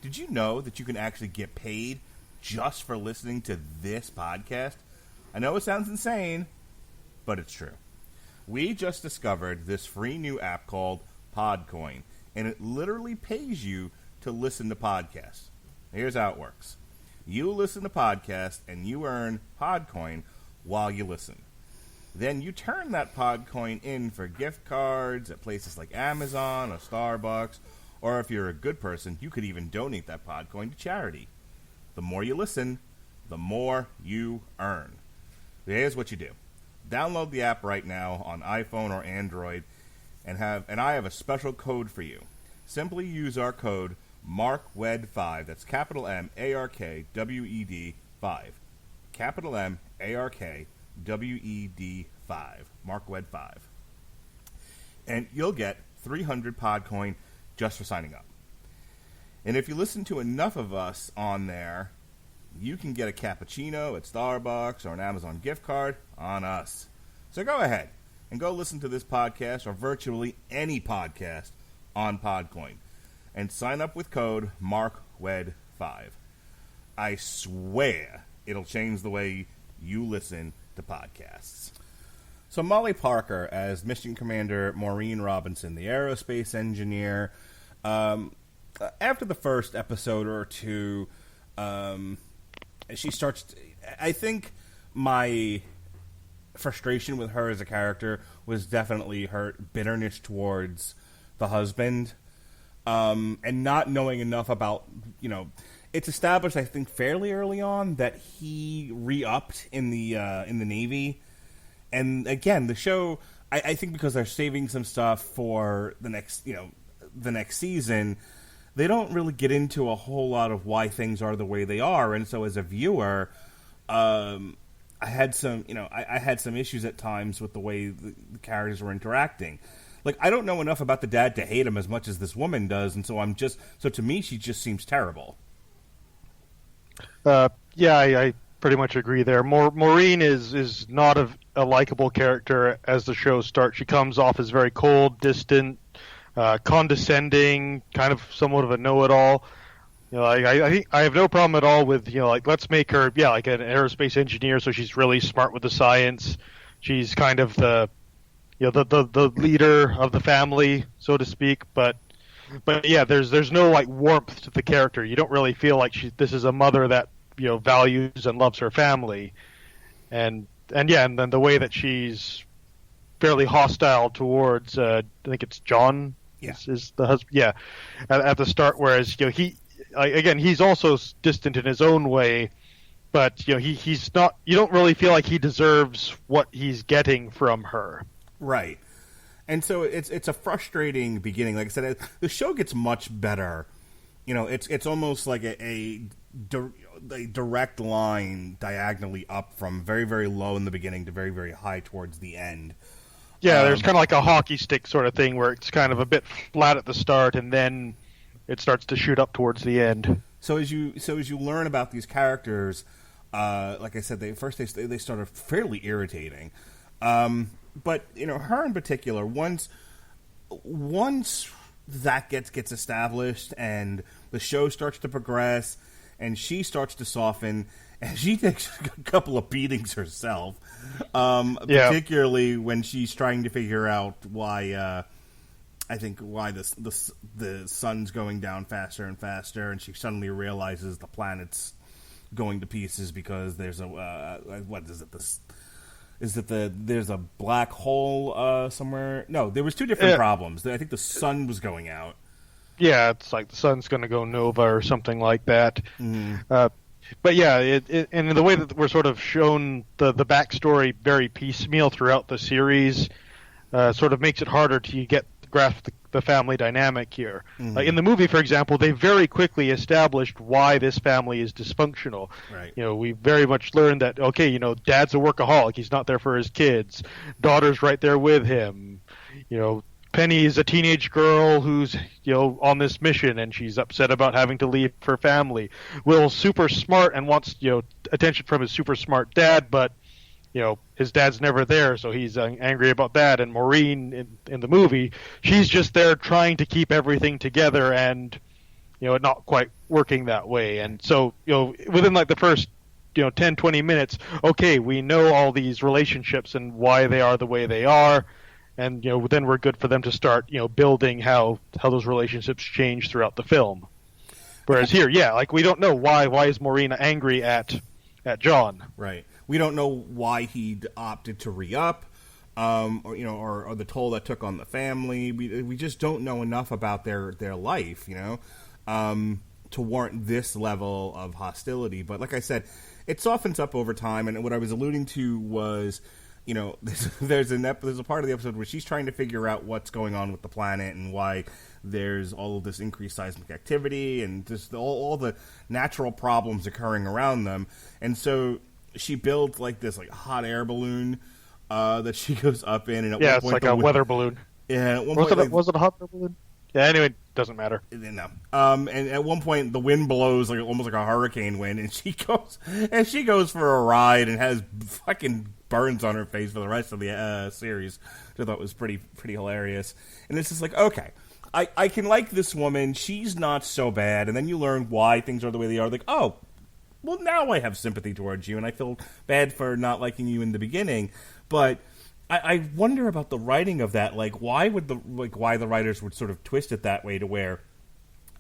Speaker 5: Did you know that you can actually get paid just for listening to this podcast? I know it sounds insane, but it's true. We just discovered this free new app called Podcoin, and it literally pays you to listen to podcasts. Here's how it works. You listen to podcasts, and you earn Podcoin while you listen. Then you turn that Podcoin in for gift cards at places like Amazon or Starbucks, or if you're a good person, you could even donate that Podcoin to charity. The more you listen, the more you earn. Here's what you do. Download the app right now on iPhone or Android, and I have a special code for you. Simply use our code MARKWED5. That's capital MARKWED 5. Capital MARKWED 5. MARKWED 5. And you'll get 300 Podcoin just for signing up. And if you listen to enough of us on there, you can get a cappuccino at Starbucks or an Amazon gift card on us. So go ahead and go listen to this podcast or virtually any podcast on Podcoin. And sign up with code MARKWED5. I swear it'll change the way you listen to podcasts. So Molly Parker as Mission Commander Maureen Robinson, the aerospace engineer. After the first episode or two, she starts... I think my frustration with her as a character was definitely her bitterness towards the husband. And not knowing enough about, it's established, I think, fairly early on that he re-upped in the Navy. And again, the show, I think because they're saving some stuff for the next season, they don't really get into a whole lot of why things are the way they are. And so as a viewer, I had some issues at times with the way the characters were interacting. Like, I don't know enough about the dad to hate him as much as this woman does, and so to me, she just seems terrible.
Speaker 6: I pretty much agree there. Maureen is not a likable character as the show starts. She comes off as very cold, distant, condescending, kind of somewhat of a know-it-all. You know, I think I have no problem at all with, like, let's make her, like an aerospace engineer, so she's really smart with the science. She's kind of the the leader of the family, so to speak. But yeah, there's no like warmth to the character. You don't really feel like this is a mother that values and loves her family, and then the way that she's fairly hostile towards I think it's John.
Speaker 5: Yeah.
Speaker 6: Is the husband? Yeah, at the start. Whereas he's also distant in his own way, but he's not. You don't really feel like he deserves what he's getting from her.
Speaker 5: Right. And so it's a frustrating beginning. Like I said, the show gets much better. It's almost like a direct line diagonally up from very, very low in the beginning to very, very high towards the end.
Speaker 6: Yeah, there's kind of like a hockey stick sort of thing where it's kind of a bit flat at the start and then it starts to shoot up towards the end.
Speaker 5: So as you learn about these characters, like I said, they started fairly irritating. But her in particular, once that gets established and the show starts to progress and she starts to soften and she takes a couple of beatings herself, particularly when she's trying to figure out why the sun's going down faster and faster, and she suddenly realizes the planet's going to pieces because there's there's a black hole somewhere. No, there was two different problems. I think the sun was going out.
Speaker 6: Yeah, it's like the sun's going to go nova or something like that.
Speaker 5: Mm.
Speaker 6: But yeah, and in the way that we're sort of shown the backstory very piecemeal throughout the series, sort of makes it harder to grasp the family dynamic here.
Speaker 5: Mm-hmm.
Speaker 6: In the movie, for example, they very quickly established why this family is dysfunctional.
Speaker 5: Right.
Speaker 6: We very much learned that, okay, dad's a workaholic. He's not there for his kids. Daughter's right there with him. Penny is a teenage girl who's, on this mission, and she's upset about having to leave her family. Will's super smart and wants, attention from his super smart dad, but, his dad's never there, so he's angry about that. And Maureen, in the movie, she's just there trying to keep everything together and, not quite working that way. And so, within like the first, 10, 20 minutes, okay, we know all these relationships and why they are the way they are. And then we're good for them to start building how those relationships change throughout the film. Whereas here, we don't know why is Maureen angry at John.
Speaker 5: Right. We don't know why he opted to re-up, or the toll that took on the family. We just don't know enough about their life, to warrant this level of hostility. But like I said, it softens up over time. And what I was alluding to was, there's a part of the episode where she's trying to figure out what's going on with the planet and why there's all of this increased seismic activity and just all the natural problems occurring around them. And so she builds like this hot air balloon that she goes up in. And at one
Speaker 6: it's
Speaker 5: point
Speaker 6: like a weather balloon.
Speaker 5: Yeah, at one
Speaker 6: was
Speaker 5: point,
Speaker 6: it was it a hot air balloon? Yeah, anyway, doesn't matter.
Speaker 5: No. And at one point, the wind blows almost like a hurricane wind, and she goes for a ride and has fucking burns on her face for the rest of the series, which I thought was pretty hilarious. And it's just like, okay, I can like this woman. She's not so bad. And then you learn why things are the way they are. Like, oh, well, now I have sympathy towards you, and I feel bad for not liking you in the beginning. But I wonder about the writing of that. Why the writers would sort of twist it that way to where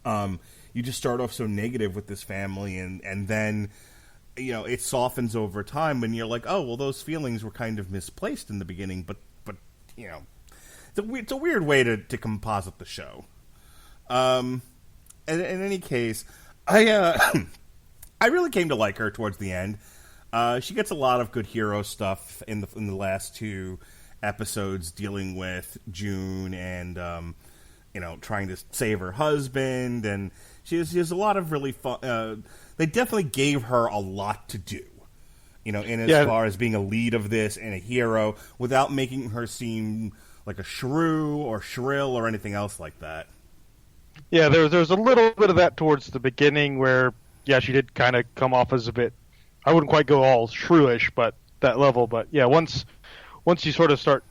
Speaker 5: you just start off so negative with this family, and then it softens over time when you're like, oh, well, those feelings were kind of misplaced in the beginning, but it's a weird way to composite the show. In any case, I really came to like her towards the end. She gets a lot of good hero stuff in the last two episodes, dealing with June and trying to save her husband, and she has a lot of really fun. They definitely gave her a lot to do, as far as being a lead of this and a hero, without making her seem like a shrew or shrill or anything else like that.
Speaker 6: Yeah, there's a little bit of that towards the beginning where, she did kind of come off as a bit, I wouldn't quite go all shrewish, but that level. But yeah, once once you sort of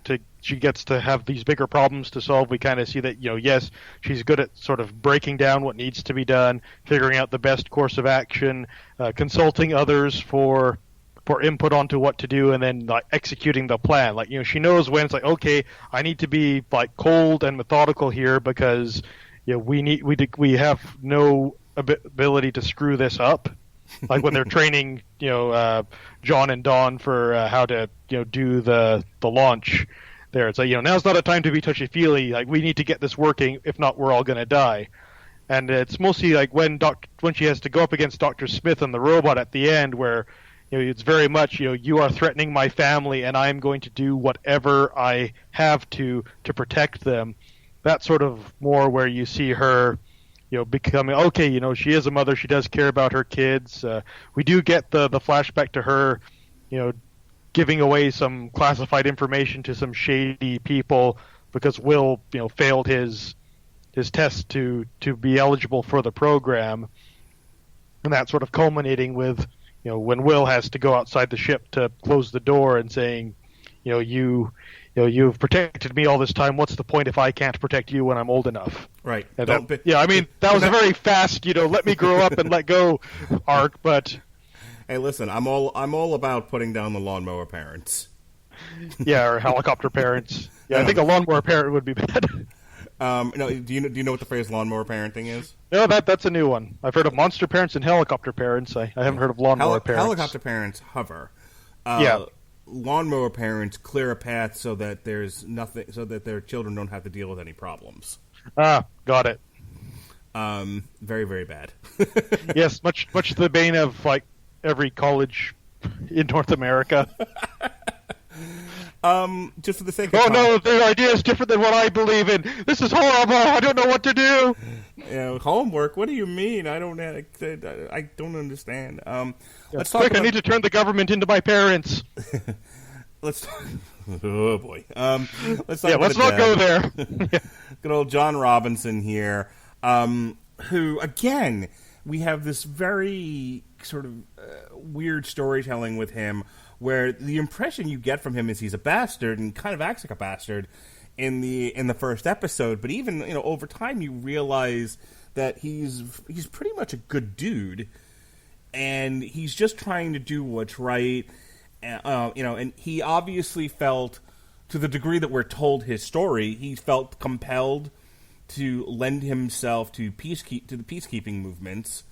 Speaker 6: she gets to have these bigger problems to solve, we kind of see that, yes, she's good at sort of breaking down what needs to be done, figuring out the best course of action, consulting others for input onto what to do, and then like executing the plan. Like, she knows when it's like, okay, I need to be like cold and methodical here because we have no ability to screw this up. Like when they're training, John and Dawn for how to do the launch. There, it's like, now's not a time to be touchy-feely. Like, we need to get this working. If not, we're all going to die. And it's mostly like when she has to go up against Dr. Smith and the robot at the end, where it's very much, you are threatening my family, and I'm going to do whatever I have to protect them. That's sort of more where you see her, becoming, okay, she is a mother. She does care about her kids. We do get the flashback to her, giving away some classified information to some shady people because Will, failed his test to be eligible for the program. And that sort of culminating with, when Will has to go outside the ship to close the door and saying, you've protected me all this time. What's the point if I can't protect you when I'm old enough?
Speaker 5: Right.
Speaker 6: That was a very fast, let me grow up and let go arc. But
Speaker 5: hey, listen, I'm all about putting down the lawnmower parents.
Speaker 6: Yeah, or helicopter parents. Yeah, I think a lawnmower parent would be bad.
Speaker 5: No, do you know what the phrase lawnmower parenting is?
Speaker 6: No, that's a new one. I've heard of monster parents and helicopter parents. I haven't heard of lawnmower parents.
Speaker 5: Helicopter parents hover.
Speaker 6: Yeah.
Speaker 5: Lawnmower parents clear a path so that there's nothing, so that their children don't have to deal with any problems.
Speaker 6: Ah, got it.
Speaker 5: Very, very bad.
Speaker 6: Yes, much the bane of like every college in North America.
Speaker 5: Just for the sake of
Speaker 6: no, the idea is different than what I believe in. This is horrible. I don't know what to do.
Speaker 5: Homework? What do you mean? I don't understand. Let's talk.
Speaker 6: Quick, I need to turn the government into my parents.
Speaker 5: Let's talk. Oh boy. Let's talk.
Speaker 6: Yeah, let's not go there.
Speaker 5: Good old John Robinson here, who again we have this very sort of weird storytelling with him, where the impression you get from him is he's a bastard and kind of acts like a bastard in the first episode, but even over time you realize that he's pretty much a good dude, and he's just trying to do what's right. And he obviously felt, to the degree that we're told his story, he felt compelled to lend himself to the peacekeeping movements.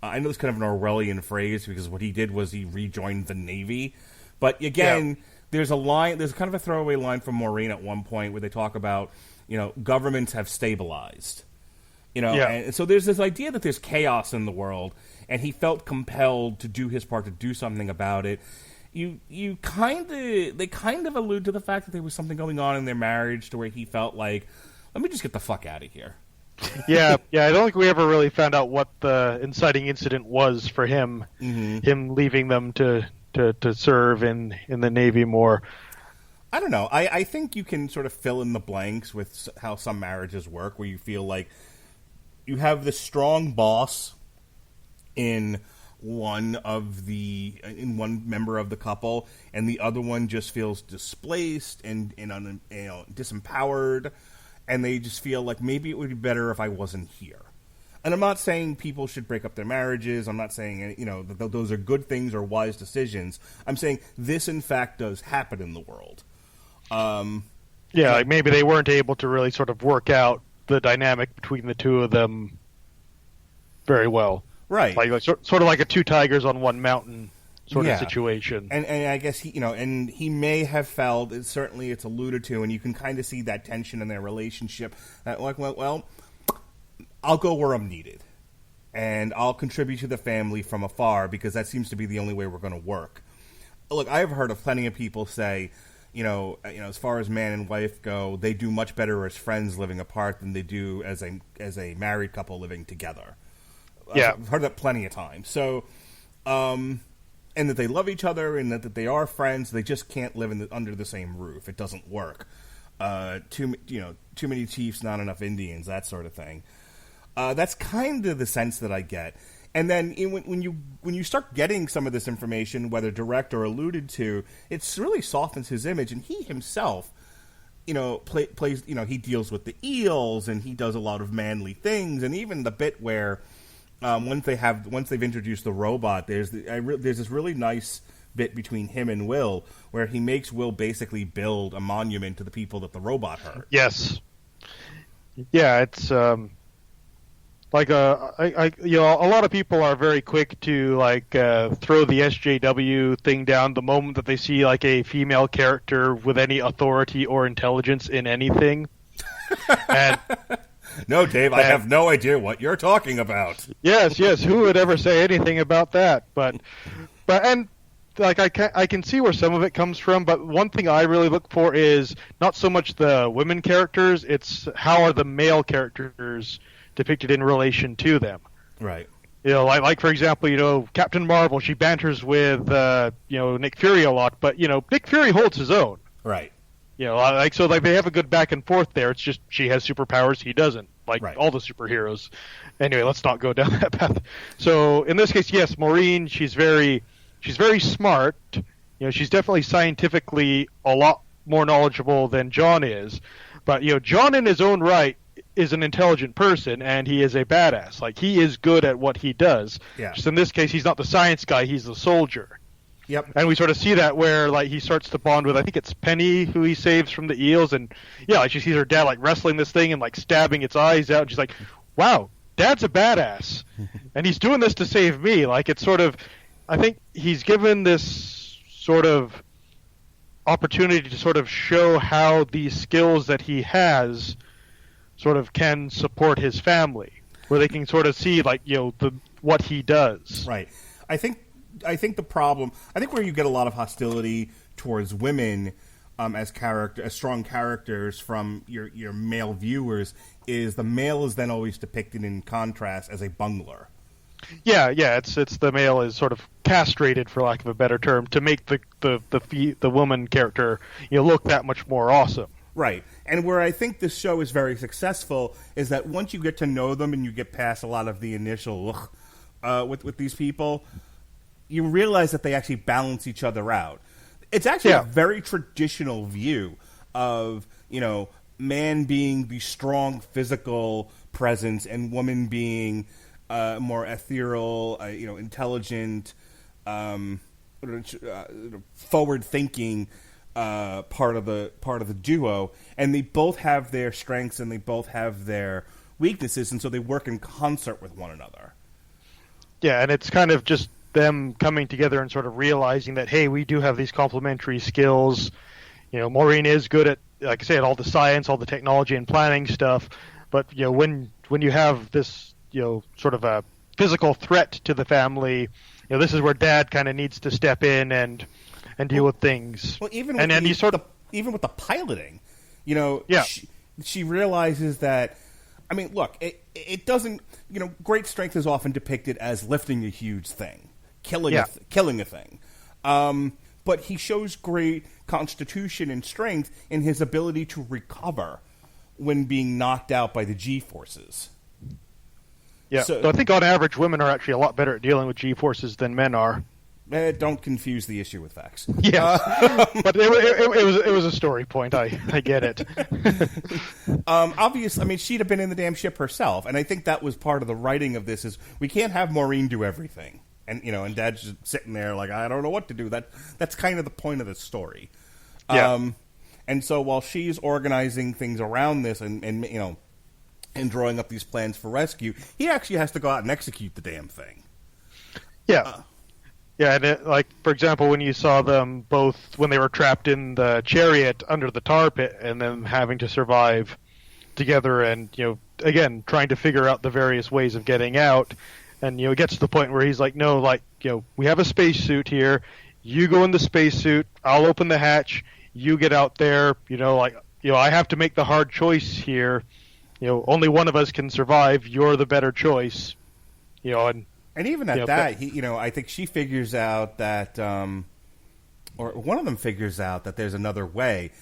Speaker 5: I know it's kind of an Orwellian phrase because what he did was he rejoined the Navy. But again, there's kind of a throwaway line from Maureen at one point where they talk about, governments have stabilized. And so there's this idea that there's chaos in the world, and he felt compelled to do his part to do something about it. They kind of allude to the fact that there was something going on in their marriage to where he felt like, let me just get the fuck out of here.
Speaker 6: Yeah. I don't think we ever really found out what the inciting incident was for him. Mm-hmm. Him leaving them to serve in the Navy more.
Speaker 5: I don't know. I think you can sort of fill in the blanks with how some marriages work, where you feel like you have this strong boss in one member of the couple, and the other one just feels displaced and disempowered. And they just feel like maybe it would be better if I wasn't here. And I'm not saying people should break up their marriages. I'm not saying, that those are good things or wise decisions. I'm saying this, in fact, does happen in the world.
Speaker 6: Like maybe they weren't able to really sort of work out the dynamic between the two of them very well.
Speaker 5: Right.
Speaker 6: Like sort of like a two tigers on one mountain sort of situation.
Speaker 5: And I guess he may have felt, certainly it's alluded to, and you can kind of see that tension in their relationship, that like, well, I'll go where I'm needed, and I'll contribute to the family from afar, because that seems to be the only way we're going to work. Look, I've heard of plenty of people say, as far as man and wife go, they do much better as friends living apart than they do as a married couple living together.
Speaker 6: Yeah.
Speaker 5: I've heard that plenty of times. So, and that they love each other, and that they are friends. They just can't live under the same roof. It doesn't work. Too many chiefs, not enough Indians, that sort of thing. That's kind of the sense that I get. And then when you start getting some of this information, whether direct or alluded to, it really softens his image, and he himself, plays. He deals with the eels, and he does a lot of manly things, and even the bit where once they've introduced the robot, there's this really nice bit between him and Will where he makes Will basically build a monument to the people that the robot hurt.
Speaker 6: Yes. Yeah, it's like a lot of people are very quick to throw the SJW thing down the moment that they see like a female character with any authority or intelligence in anything. And
Speaker 5: no, Dave, I have no idea what you're talking about.
Speaker 6: Yes, who would ever say anything about that? But I can see where some of it comes from, but one thing I really look for is not so much the women characters, it's how are the male characters depicted in relation to them.
Speaker 5: Right.
Speaker 6: Like for example, Captain Marvel, she banters with Nick Fury a lot, but Nick Fury holds his own.
Speaker 5: Right.
Speaker 6: They have a good back and forth there. It's just she has superpowers, he doesn't. All the superheroes. Anyway, let's not go down that path. So in this case, yes, Maureen, she's very smart. She's definitely scientifically a lot more knowledgeable than John is. But John in his own right is an intelligent person, and he is a badass. Like, he is good at what he does.
Speaker 5: Yeah.
Speaker 6: Just in this case, he's not the science guy, he's the soldier.
Speaker 5: Yep.
Speaker 6: And we sort of see that where he starts to bond with, I think it's Penny, who he saves from the eels, and she sees her dad wrestling this thing and stabbing its eyes out, and she's like, wow, Dad's a badass. And he's doing this to save me. It's sort of, I think he's given this sort of opportunity to sort of show how these skills that he has sort of can support his family, where they can sort of see what he does.
Speaker 5: Right. I think the problem, where you get a lot of hostility towards women as strong characters from your male viewers, is the male is then always depicted in contrast as a bungler.
Speaker 6: Yeah, it's the male is sort of castrated, for lack of a better term, to make the woman character look that much more awesome.
Speaker 5: Right. And where I think this show is very successful is that once you get to know them and you get past a lot of the initial with these people, you realize that they actually balance each other out. It's actually a very traditional view of, man being the strong physical presence and woman being more ethereal, intelligent, forward-thinking part of the duo, and they both have their strengths and they both have their weaknesses, and so they work in concert with one another.
Speaker 6: Yeah, and it's kind of just them coming together and sort of realizing that, hey, we do have these complementary skills. Maureen is good at, like I said, all the science, all the technology and planning stuff, but when you have this sort of a physical threat to the family, this is where Dad kind of needs to step in and deal with things.
Speaker 5: Well, even with the piloting, she realizes that. I mean, look, it doesn't. Great strength is often depicted as lifting a huge thing, killing a thing. But he shows great constitution and strength in his ability to recover when being knocked out by the G-forces.
Speaker 6: Yeah, so I think on average, women are actually a lot better at dealing with G-forces than men are.
Speaker 5: Don't confuse the issue with facts.
Speaker 6: Yes, but it was a story point. I get it.
Speaker 5: Obviously, I mean, she'd have been in the damn ship herself, and I think that was part of the writing of this. Is we can't have Maureen do everything, and and Dad's just sitting there like, I don't know what to do. That's kind of the point of the story.
Speaker 6: Yeah.
Speaker 5: And so while she's organizing things around this, and drawing up these plans for rescue, he actually has to go out and execute the damn thing.
Speaker 6: Yeah. Yeah, and for example, when you saw them both when they were trapped in the chariot under the tar pit, and then having to survive together, and again trying to figure out the various ways of getting out, and it gets to the point where he's like, no, we have a spacesuit here. You go in the spacesuit. I'll open the hatch. You get out there. I have to make the hard choice here. Only one of us can survive. You're the better choice.
Speaker 5: And even at that, I think she figures out that, or one of them figures out that there's another way,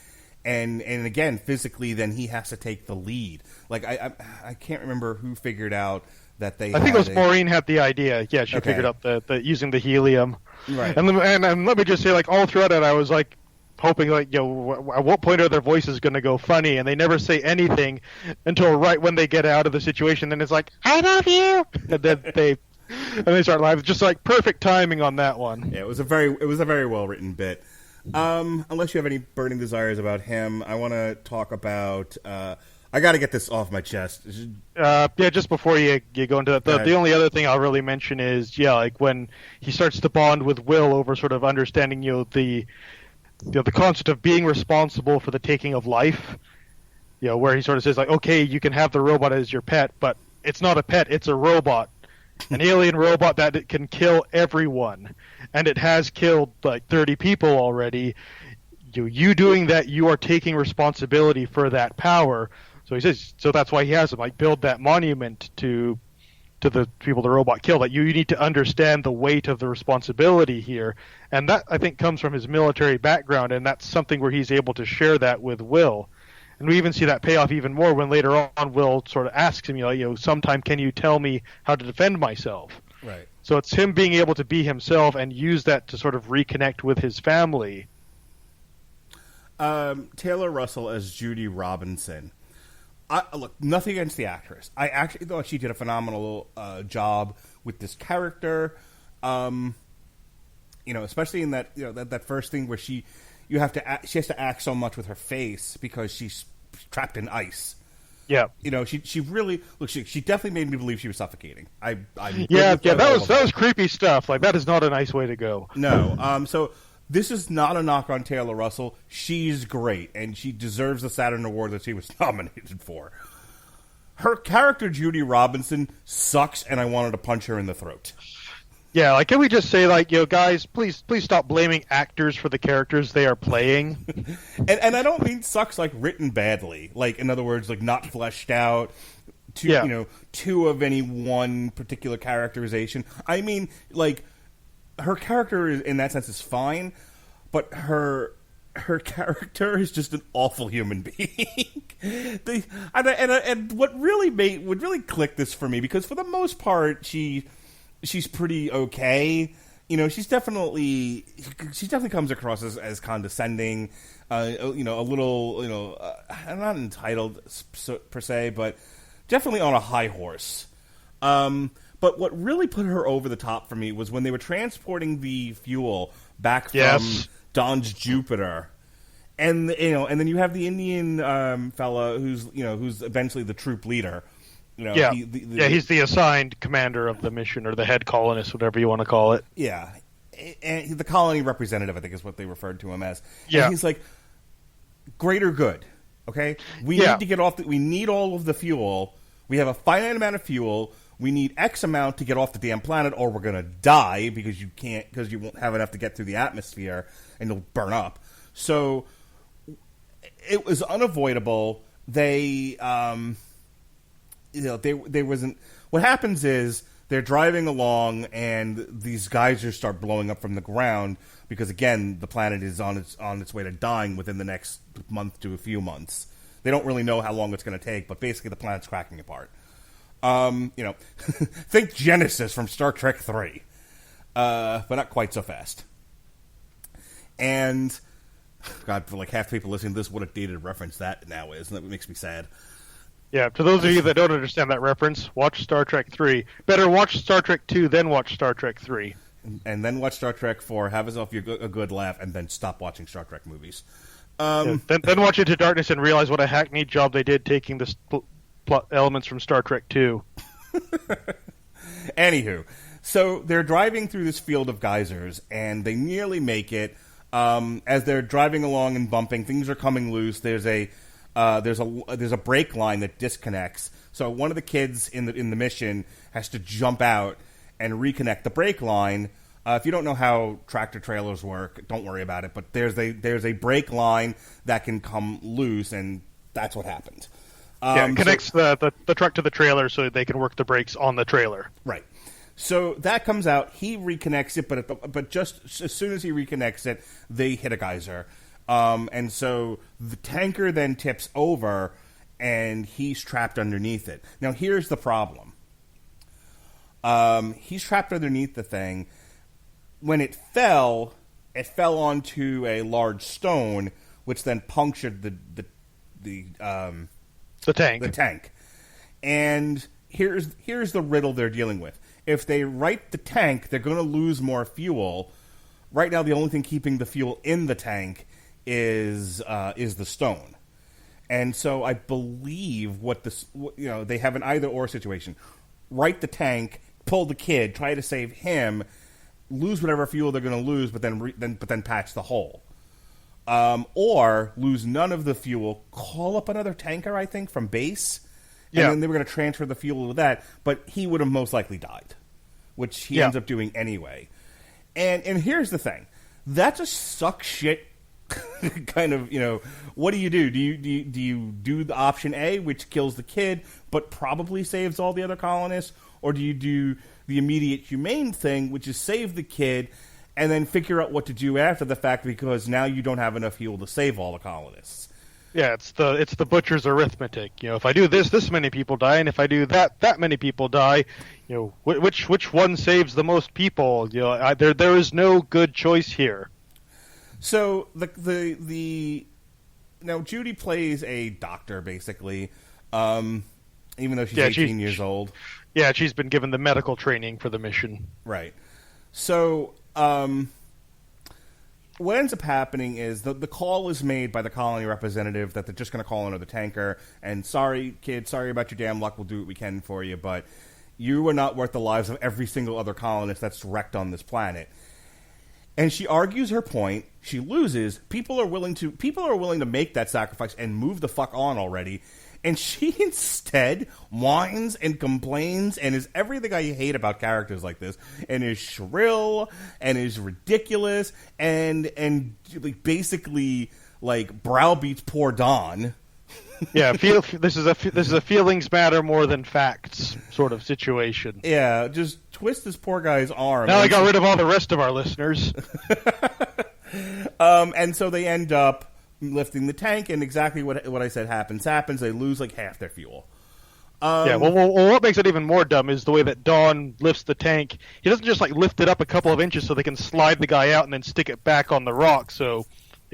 Speaker 5: and again, physically, then he has to take the lead. Like I can't remember who figured out that they.
Speaker 6: I think it was Maureen had the idea. Yeah, she figured out the using the helium.
Speaker 5: Right.
Speaker 6: And let me just say, like, all throughout it, I was like hoping, like, at what point are their voices going to go funny? And they never say anything until right when they get out of the situation. Then it's like, I love you, and then they start laughing. Just like perfect timing on that one.
Speaker 5: Yeah, it was a very well written bit. Unless you have any burning desires about him, I want to talk about. I got to get this off my chest.
Speaker 6: Just before you go into that, the only other thing I'll really mention is, like when he starts to bond with Will over sort of understanding, the concept of being responsible for the taking of life. Where he sort of says, like, okay, you can have the robot as your pet, but it's not a pet, it's a robot. An alien robot that it can kill everyone. And it has killed like 30 people already. You doing that, you are taking responsibility for that power. So he says, so that's why he has them, like, build that monument to the people the robot killed. That you need to understand the weight of the responsibility here. And that, I think, comes from his military background, and that's something where he's able to share that with Will. And we even see that pay off even more when later on Will sort of asks him, sometime can you tell me how to defend myself?
Speaker 5: Right.
Speaker 6: So it's him being able to be himself and use that to sort of reconnect with his family.
Speaker 5: Taylor Russell as Judy Robinson. Look, nothing against the actress. I actually thought she did a phenomenal job with this character. Especially in that that first thing where she has to act so much with her face because she's trapped in ice.
Speaker 6: Yeah,
Speaker 5: she really she definitely made me believe she was suffocating.
Speaker 6: That was creepy stuff. Like, that is not a nice way to go.
Speaker 5: No. So this is not a knock on Taylor Russell. She's great, and she deserves the Saturn Award that she was nominated for. Her character, Judy Robinson, sucks, and I wanted to punch her in the throat.
Speaker 6: Yeah, like, can we just say, like, guys, please stop blaming actors for the characters they are playing.
Speaker 5: and I don't mean sucks like written badly. Like, in other words, like not fleshed out. Two of any one particular characterization. I mean, like, her character in that sense is fine, but her character is just an awful human being. And what really clicked this for me, because for the most part she's pretty okay. She definitely comes across as condescending, a little, not entitled per se, but definitely on a high horse. But what really put her over the top for me was when they were transporting the fuel back from Don's Jupiter, and then you have the Indian fella who's eventually the troop leader.
Speaker 6: He's the assigned commander of the mission, or the head colonist, whatever you want to call it.
Speaker 5: Yeah, and the colony representative, I think, is what they referred to him as.
Speaker 6: Yeah,
Speaker 5: and he's like, greater good. Okay, we need to get off. We need all of the fuel. We have a finite amount of fuel. We need X amount to get off the damn planet, or we're gonna die because you won't have enough to get through the atmosphere, and you'll burn up. So it was unavoidable. They wasn't. What happens is they're driving along, and these geysers start blowing up from the ground because, again, the planet is on its way to dying within the next month to a few months. They don't really know how long it's going to take, but basically the planet's cracking apart. Think Genesis from Star Trek 3, but not quite so fast. And God, for like half the people listening to this, what a dated reference that now is, and that makes me sad.
Speaker 6: Yeah, to those of you that don't understand that reference, watch Star Trek 3. Better watch Star Trek 2, then watch Star Trek 3.
Speaker 5: And then watch Star Trek 4, have yourself a good laugh, and then stop watching Star Trek movies.
Speaker 6: Then watch Into Darkness and realize what a hackneyed job they did taking the plot elements from Star Trek 2.
Speaker 5: Anywho, so they're driving through this field of geysers, and they nearly make it. As they're driving along and bumping, things are coming loose. There's a brake line that disconnects. So one of the kids in the mission has to jump out and reconnect the brake line. If you don't know how tractor trailers work, don't worry about it. But there's a brake line that can come loose, and that's what happened.
Speaker 6: It connects the truck to the trailer so they can work the brakes on the trailer.
Speaker 5: Right. So that comes out. He reconnects it, but just as soon as he reconnects it, they hit a geyser. And so the tanker then tips over, and he's trapped underneath it. Now, here's the problem. He's trapped underneath the thing. When it fell onto a large stone, which then punctured the
Speaker 6: tank.
Speaker 5: The tank. And here's the riddle they're dealing with. If they right the tank, they're going to lose more fuel. Right now, the only thing keeping the fuel in the tank is the stone. And so I believe they have an either or situation. Right the tank, pull the kid, try to save him, lose whatever fuel they're going to lose, but then patch the hole. Or lose none of the fuel, call up another tanker, I think, from base, and then they were going to transfer the fuel to that, but he would have most likely died, which he ends up doing anyway. And here's the thing. That just sucks shit. Kind of, what do you do? Do you do the option A, which kills the kid, but probably saves all the other colonists? Or do you do the immediate humane thing, which is save the kid, and then figure out what to do after the fact because now you don't have enough fuel to save all the colonists?
Speaker 6: Yeah, it's the butcher's arithmetic. If I do this many people die, and if I do that many people die. Which one saves the most people? There is no good choice here.
Speaker 5: So now Judy plays a doctor basically, even though she's 18 years old.
Speaker 6: Yeah, she's been given the medical training for the mission.
Speaker 5: Right. So what ends up happening is the call is made by the colony representative that they're just going to call another tanker, and sorry, kid, sorry about your damn luck, we'll do what we can for you, but you are not worth the lives of every single other colonist that's wrecked on this planet. And she argues her point. She loses. People are willing to make that sacrifice and move the fuck on already. And she instead whines and complains and is everything I hate about characters like this, and is shrill and is ridiculous and basically browbeats poor Dawn.
Speaker 6: Yeah, this is a feelings matter more than facts sort of situation.
Speaker 5: Yeah, just twist this poor guy's arm.
Speaker 6: Now I got rid of all the rest of our listeners.
Speaker 5: And so they end up lifting the tank, and exactly what I said happens. They lose half their fuel.
Speaker 6: Well, what makes it even more dumb is the way that Dawn lifts the tank. He doesn't just lift it up a couple of inches so they can slide the guy out and then stick it back on the rock so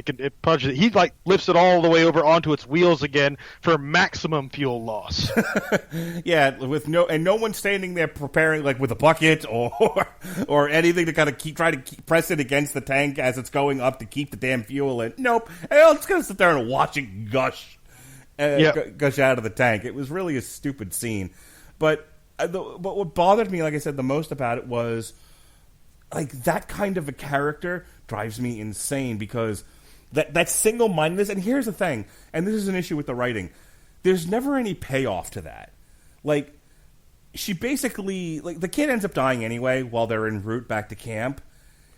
Speaker 6: it punches it. He lifts it all the way over onto its wheels again for maximum fuel loss.
Speaker 5: Yeah, with no one standing there preparing with a bucket or anything to kind of try to press it against the tank as it's going up to keep the damn fuel in. Nope, I'm just gonna sit there and watch it gush out of the tank. It was really a stupid scene, but what bothered me, like I said, the most about it was that kind of a character drives me insane because. That single-mindedness, and here's the thing, and this is an issue with the writing, there's never any payoff to that. She basically, the kid ends up dying anyway while they're en route back to camp.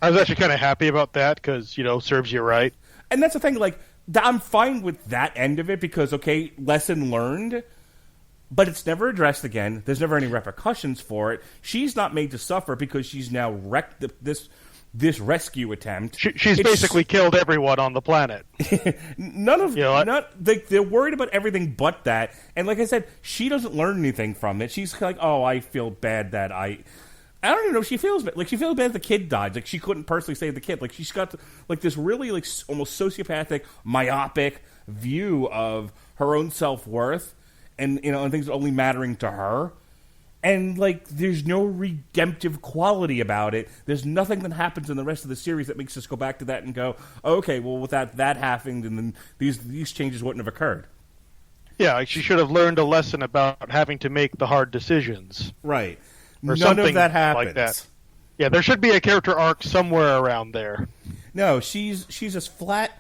Speaker 6: I was actually kind of happy about that because, serves you right.
Speaker 5: And that's the thing, I'm fine with that end of it because, okay, lesson learned, but it's never addressed again. There's never any repercussions for it. She's not made to suffer because she's now wrecked this rescue attempt.
Speaker 6: She's basically killed everyone on the planet.
Speaker 5: They're worried about everything but that. And like I said, she doesn't learn anything from it. She's I feel bad that I don't even know if she feels bad. She feels bad the kid died. She couldn't personally save the kid. She's got this really almost sociopathic, myopic view of her own self-worth and and things only mattering to her. And, there's no redemptive quality about it. There's nothing that happens in the rest of the series that makes us go back to that and go, okay, well, without that happened, and then these changes wouldn't have occurred.
Speaker 6: Yeah, she should have learned a lesson about having to make the hard decisions.
Speaker 5: Right.
Speaker 6: Or
Speaker 5: None of that happens.
Speaker 6: Like that. Yeah, there should be a character arc somewhere around there.
Speaker 5: No, she's as flat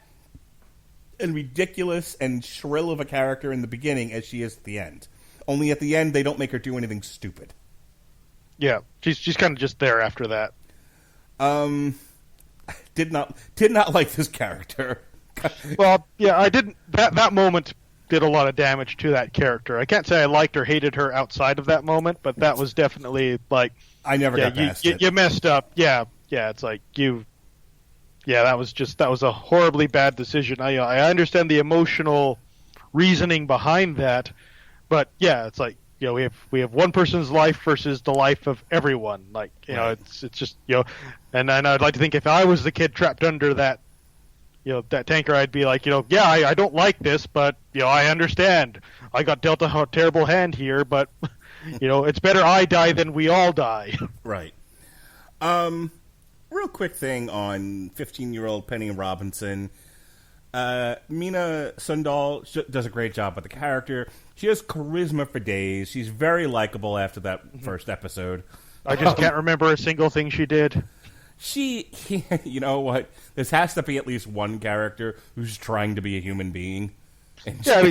Speaker 5: and ridiculous and shrill of a character in the beginning as she is at the end. Only at the end, they don't make her do anything stupid.
Speaker 6: Yeah, she's kind of just there after that.
Speaker 5: Did not like this character.
Speaker 6: Well, yeah, I didn't. That moment did a lot of damage to that character. I can't say I liked or hated her outside of that moment, but that was definitely
Speaker 5: I never got past it.
Speaker 6: You messed up. Yeah, it's you. Yeah, that was a horribly bad decision. I understand the emotional reasoning behind that. But yeah, it's we have one person's life versus the life of everyone. Like, it's just, and I'd like to think if I was the kid trapped under that, that tanker, I'd be like, yeah, I don't like this, but, I understand. I got dealt a terrible hand here, but, it's better I die than we all die.
Speaker 5: Right. Real quick thing on 15-year-old Penny Robinson. Mina Sundal does a great job with the character. She has charisma for days. She's very likable after that first episode.
Speaker 6: I just can't remember a single thing she did.
Speaker 5: You know what? There has to be at least one character who's trying to be a human being.
Speaker 6: I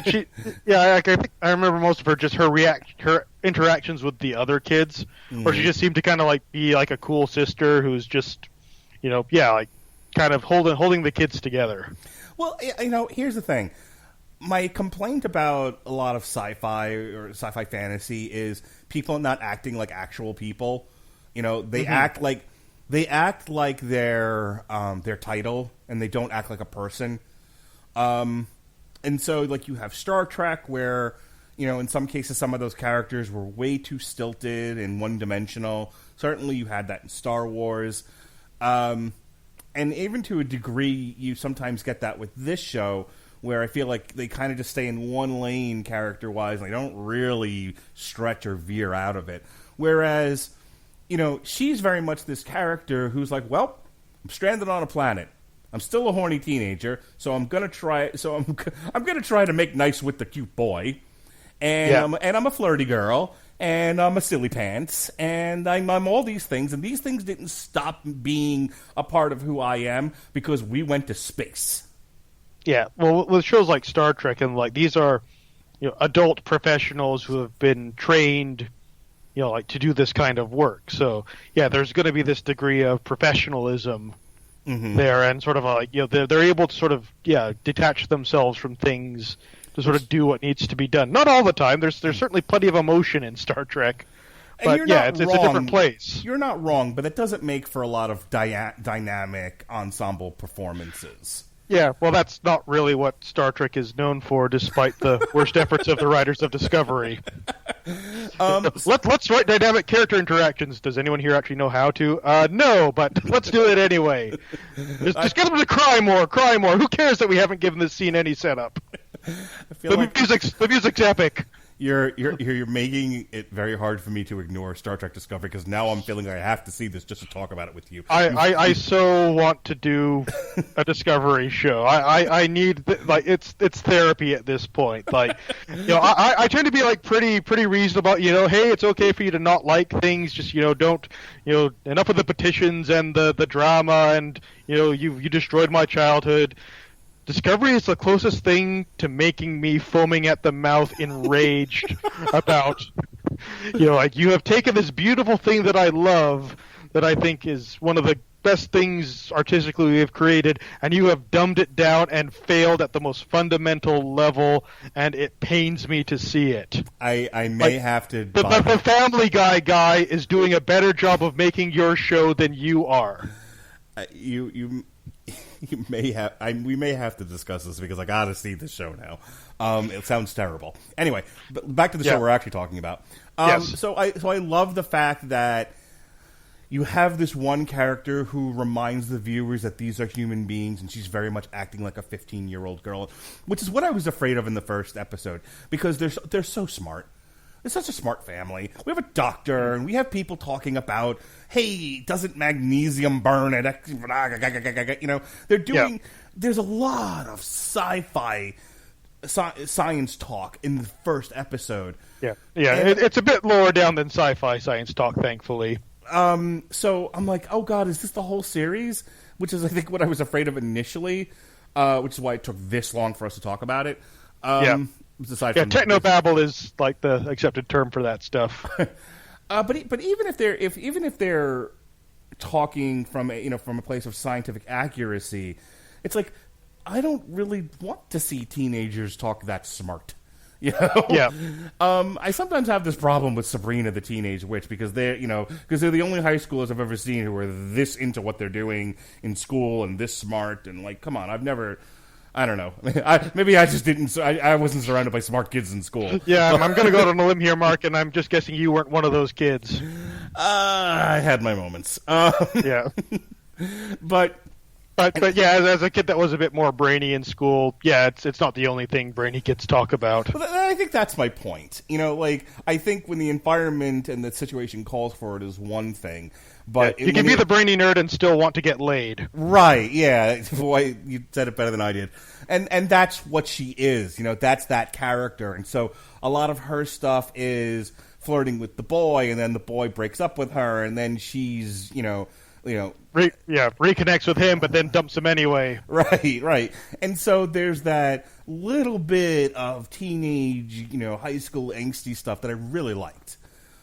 Speaker 6: think I remember most of her, just her interactions with the other kids, where she just seemed to kind of like be like a cool sister who's just, kind of holding the kids together.
Speaker 5: Well, here's the thing. My complaint about a lot of sci-fi or sci-fi fantasy is people not acting like actual people. They act like their title, and they don't act like a person. And so, like, you have Star Trek, where, in some cases, some of those characters were way too stilted and one-dimensional. Certainly, you had that in Star Wars. And even to a degree, you sometimes get that with this show, where I feel like they kind of just stay in one lane character-wise, and they don't really stretch or veer out of it. Whereas, she's very much this character who's like, well, I'm stranded on a planet. I'm still a horny teenager, so I'm gonna try. So I'm gonna try to make nice with the cute boy, and I'm a flirty girl, and I'm a silly pants, and I'm all these things, and these things didn't stop being a part of who I am because we went to space.
Speaker 6: Yeah, well, with shows like Star Trek, and like these are, adult professionals who have been trained, like to do this kind of work. So yeah, there's going to be this degree of professionalism. There, and sort of they're able to sort of detach themselves from things to sort of do what needs to be done. Not all the time. There's certainly plenty of emotion in Star Trek, but it's a different place.
Speaker 5: You're not wrong, but it doesn't make for a lot of dynamic ensemble performances.
Speaker 6: Yeah, well, that's not really what Star Trek is known for, despite the worst efforts of the writers of Discovery. Let's write dynamic character interactions. Does anyone here actually know how to? No, but let's do it anyway. Just get them to cry more. Who cares that we haven't given this scene any setup? The music's epic.
Speaker 5: You're making it very hard for me to ignore Star Trek Discovery, because now I'm feeling like I have to see this just to talk about it with you.
Speaker 6: I so want to do a Discovery show. I need it's therapy at this point. Like, I tend to be like pretty reasonable. Hey, it's okay for you to not like things. Just don't enough of the petitions and the drama, and you destroyed my childhood. Discovery is the closest thing to making me foaming at the mouth, enraged about, you have taken this beautiful thing that I love, that I think is one of the best things artistically we have created, and you have dumbed it down and failed at the most fundamental level, and it pains me to see it.
Speaker 5: I may have to...
Speaker 6: The Family guy is doing a better job of making your show than you are.
Speaker 5: You may have. We may have to discuss this, because I gotta see this show now. It sounds terrible. Anyway, but back to the show we're actually talking about.
Speaker 6: Yes.
Speaker 5: So I love the fact that you have this one character who reminds the viewers that these are human beings, and she's very much acting like a 15-year-old girl, which is what I was afraid of in the first episode, because they're so smart. It's such a smart family. We have a doctor, and we have people talking about, hey, doesn't magnesium burn it? They're doing... Yeah. There's a lot of sci-fi science talk in the first episode.
Speaker 6: Yeah, it's a bit lower down than sci-fi science talk, thankfully.
Speaker 5: So I'm like, oh god, is this the whole series? Which is, I think, what I was afraid of initially, which is why it took this long for us to talk about it.
Speaker 6: Technobabble is like the accepted term for that stuff.
Speaker 5: But even if they're talking from a place of scientific accuracy, it's like, I don't really want to see teenagers talk that smart.
Speaker 6: Yeah.
Speaker 5: I sometimes have this problem with Sabrina the Teenage Witch, because they're the only high schoolers I've ever seen who are this into what they're doing in school and this smart, and like, come on, I've never I don't know. Maybe I just didn't. I wasn't surrounded by smart kids in school.
Speaker 6: Yeah, I'm going to go on a limb here, Mark, and I'm just guessing you weren't one of those kids.
Speaker 5: I had my moments.
Speaker 6: Yeah. But yeah, as a kid that was a bit more brainy in school, yeah, it's not the only thing brainy kids talk about.
Speaker 5: Well, I think that's my point. Like, I think when the environment and the situation calls for it is one thing, but
Speaker 6: you can be the brainy nerd and still want to get laid.
Speaker 5: Right, yeah. Boy, you said it better than I did. And that's what she is, that's that character. And so a lot of her stuff is flirting with the boy, and then the boy breaks up with her, and then she's,
Speaker 6: reconnects with him, but then dumps him anyway.
Speaker 5: Right. And so there's that little bit of teenage, high school angsty stuff that I really liked,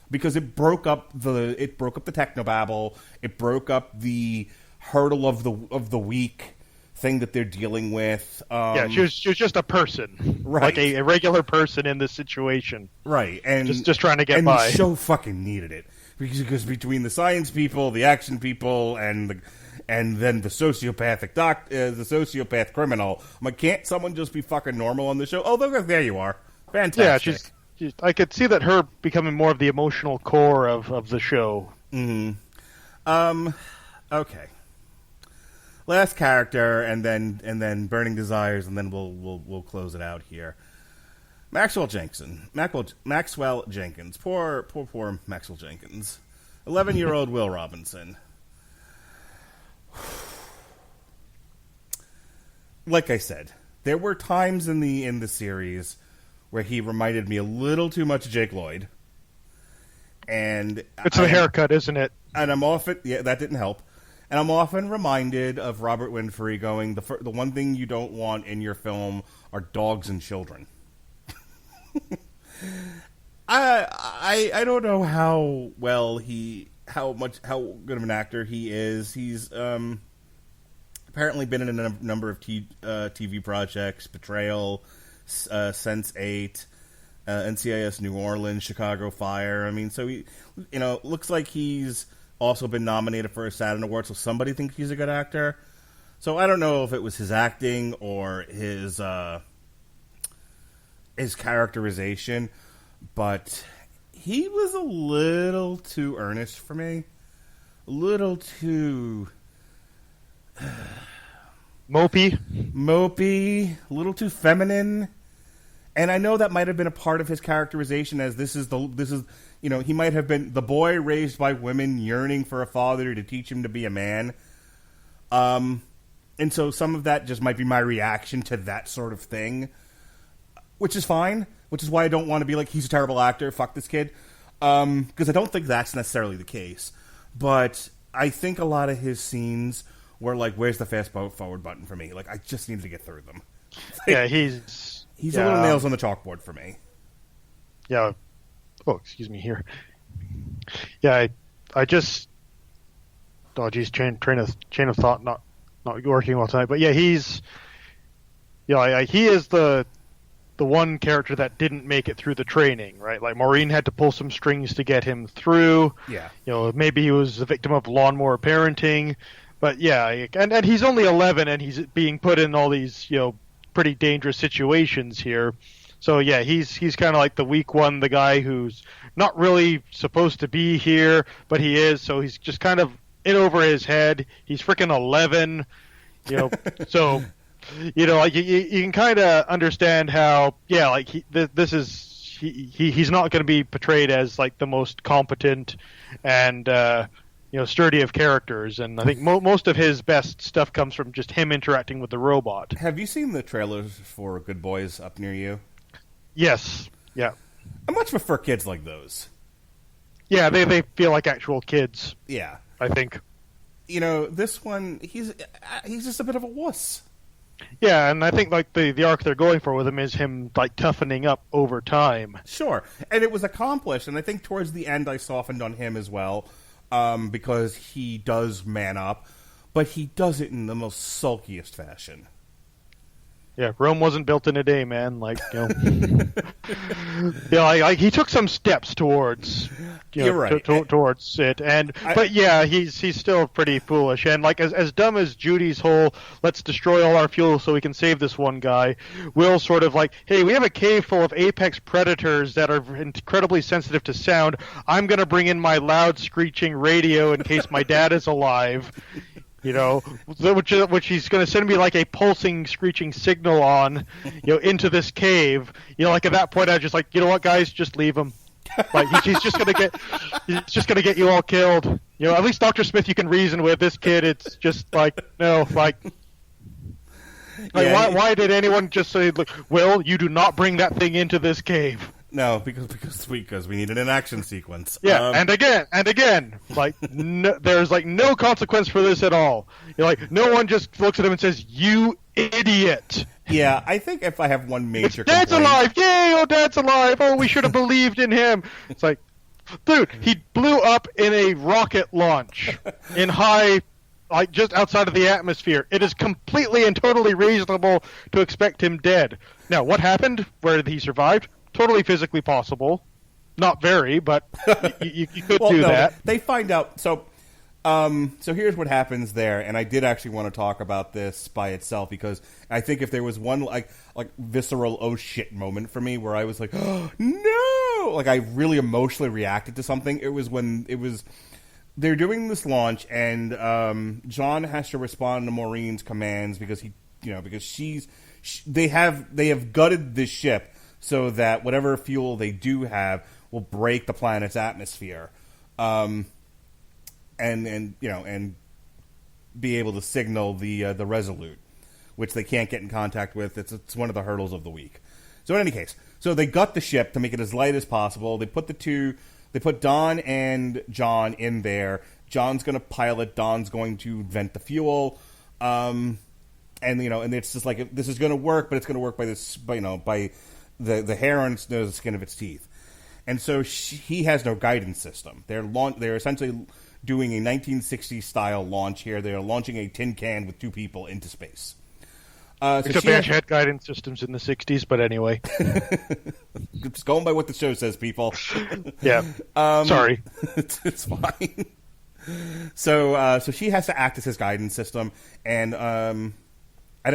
Speaker 5: because it broke up the technobabble, it broke up the hurdle of the week thing that they're dealing with.
Speaker 6: She was just a person,
Speaker 5: right?
Speaker 6: Like a regular person in this situation,
Speaker 5: right? And
Speaker 6: just trying to get by.
Speaker 5: And the show fucking needed it. Because between the science people, the action people, and then the sociopathic the sociopath criminal, I'm like, can't someone just be fucking normal on the show? Oh, there you are. Fantastic.
Speaker 6: Yeah, I could see that her becoming more of the emotional core of the show.
Speaker 5: Mm-hmm. Okay. Last character, and then Burning Desires, and then we'll close it out here. Maxwell Jenkins. Poor Maxwell Jenkins. 11-year-old Will Robinson. Like I said, there were times in the series where he reminded me a little too much of Jake Lloyd. And
Speaker 6: it's the haircut, isn't it?
Speaker 5: And I'm often that didn't help. And I'm often reminded of Robert Winfrey going, the one thing you don't want in your film are dogs and children. I don't know how good of an actor he is. He's apparently been in a number of TV projects: Betrayal, Sense8, NCIS New Orleans, Chicago Fire. I mean, so he, looks like he's also been nominated for a Saturn Award. So somebody thinks he's a good actor. So I don't know if it was his acting or his characterization, but he was a little too earnest for me. A little too
Speaker 6: mopey,
Speaker 5: a little too feminine. And I know that might have been a part of his characterization, as this is he might have been the boy raised by women yearning for a father to teach him to be a man. And so some of that just might be my reaction to that sort of thing. Which is fine, which is why I don't want to be like, he's a terrible actor, fuck this kid. Because I don't think that's necessarily the case. But I think a lot of his scenes were like, where's the fast forward button for me? Like, I just needed to get through them.
Speaker 6: Yeah, he's
Speaker 5: a little nails on the chalkboard for me.
Speaker 6: Yeah. Oh, excuse me here. Yeah, I just... Oh, geez, chain of thought not working well tonight. But yeah, he's... Yeah, he is the one character that didn't make it through the training, right? Like, Maureen had to pull some strings to get him through.
Speaker 5: Yeah.
Speaker 6: Maybe he was a victim of lawnmower parenting. But yeah, and he's only 11, and he's being put in all these, pretty dangerous situations here. So yeah, he's kind of like the weak one, the guy who's not really supposed to be here, but he is. So he's just kind of in over his head. He's freaking 11, so... like you can kind of understand how, like he's not going to be portrayed as like the most competent and sturdy of characters, and I think most of his best stuff comes from just him interacting with the robot.
Speaker 5: Have you seen the trailers for Good Boys up near you?
Speaker 6: Yes. Yeah.
Speaker 5: I much prefer kids like those.
Speaker 6: Yeah, they feel like actual kids.
Speaker 5: Yeah,
Speaker 6: I think.
Speaker 5: This one, he's just a bit of a wuss.
Speaker 6: Yeah, and I think like the arc they're going for with him is him like toughening up over time.
Speaker 5: Sure, and it was accomplished, and I think towards the end I softened on him as well, because he does man up, but he does it in the most sulkiest fashion.
Speaker 6: Yeah, Rome wasn't built in a day, man. Like, he took some steps towards,
Speaker 5: You're right.
Speaker 6: towards it, but yeah, he's still pretty foolish. And like, as dumb as Judy's whole "let's destroy all our fuel so we can save this one guy," Will sort of like, "Hey, we have a cave full of apex predators that are incredibly sensitive to sound. I'm gonna bring in my loud screeching radio in case my dad is alive." Which he's going to send me like a pulsing, screeching signal on, into this cave. Like at that point, I was just like, you know what, guys, just leave him. Like he's just going to get you all killed. At least Dr. Smith you can reason with. This kid, it's just like no, like. Why did anyone just say, "Look, Will, you do not bring that thing into this cave"?
Speaker 5: No, because we needed an action sequence.
Speaker 6: Yeah, and again, like there's like no consequence for this at all. No one just looks at him and says, "You idiot."
Speaker 5: Yeah, I think if I have one major
Speaker 6: Dad's alive! Yay! Oh, Dad's alive! Oh, we should have believed in him. It's like, dude, he blew up in a rocket launch in high, like just outside of the atmosphere. It is completely and totally reasonable to expect him dead. Now, what happened? Where did he survive? Totally physically possible. Not very, but you could do that.
Speaker 5: They find out. So here's what happens there, and I did actually want to talk about this by itself because I think if there was one like visceral oh shit moment for me where I was like, oh, no, like I really emotionally reacted to something. It was when they're doing this launch, and John has to respond to Maureen's commands because they have gutted this ship so that whatever fuel they do have will break the planet's atmosphere, and be able to signal the Resolute, which they can't get in contact with. It's one of the hurdles of the week. So in any case, they gut the ship to make it as light as possible. They put Don and John in there. John's going to pilot. Don's going to vent the fuel. And it's just like this is going to work, but it's going to work by the hair on the skin of its teeth. And so he has no guidance system. They're essentially doing a 1960s style launch here. They're launching a tin can with two people into space.
Speaker 6: Except they actually had guidance systems in the 60s, but anyway.
Speaker 5: Just going by what the show says, people.
Speaker 6: Yeah. Sorry.
Speaker 5: It's fine. So she has to act as his guidance system, and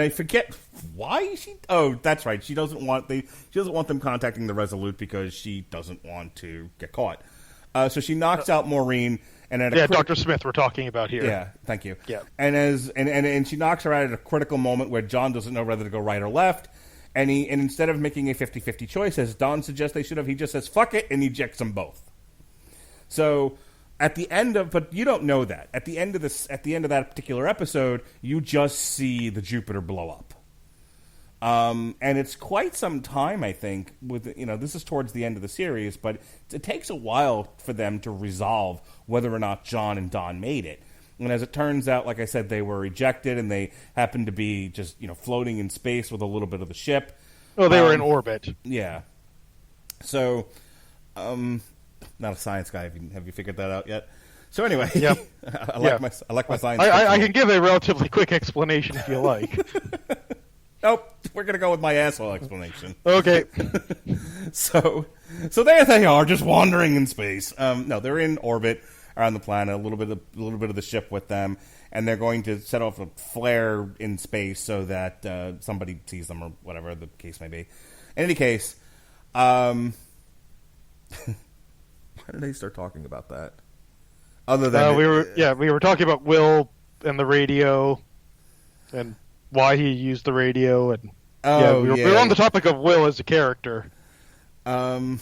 Speaker 5: I forget why she. Oh, that's right. She doesn't want them contacting the Resolute because she doesn't want to get caught. So she knocks out Maureen, and
Speaker 6: Dr. Smith we're talking about here.
Speaker 5: Yeah, thank you.
Speaker 6: Yeah,
Speaker 5: and she knocks her out at a critical moment where John doesn't know whether to go right or left, and instead of making a 50-50 choice, as Don suggests they should have, he just says fuck it and ejects them both. So. But you don't know that. At the end of that particular episode, you just see the Jupiter blow up. And it's quite some time, I think, this is towards the end of the series, but it takes a while for them to resolve whether or not John and Don made it. And as it turns out, like I said, they were ejected, and they happened to be just, floating in space with a little bit of the ship.
Speaker 6: Oh, they were in orbit.
Speaker 5: Yeah. So, not a science guy. Have you figured that out yet? So anyway,
Speaker 6: yep.
Speaker 5: I like my science.
Speaker 6: I can give a relatively quick explanation if you like.
Speaker 5: Nope, we're gonna go with my asshole explanation.
Speaker 6: Okay.
Speaker 5: So there they are, just wandering in space. No, they're in orbit around the planet. A little bit of the ship with them, and they're going to set off a flare in space so that somebody sees them or whatever the case may be. In any case, why did I start talking about that? Other than
Speaker 6: we were talking about Will and the radio, and why he used the radio, and we were on the topic of Will as a character.
Speaker 5: You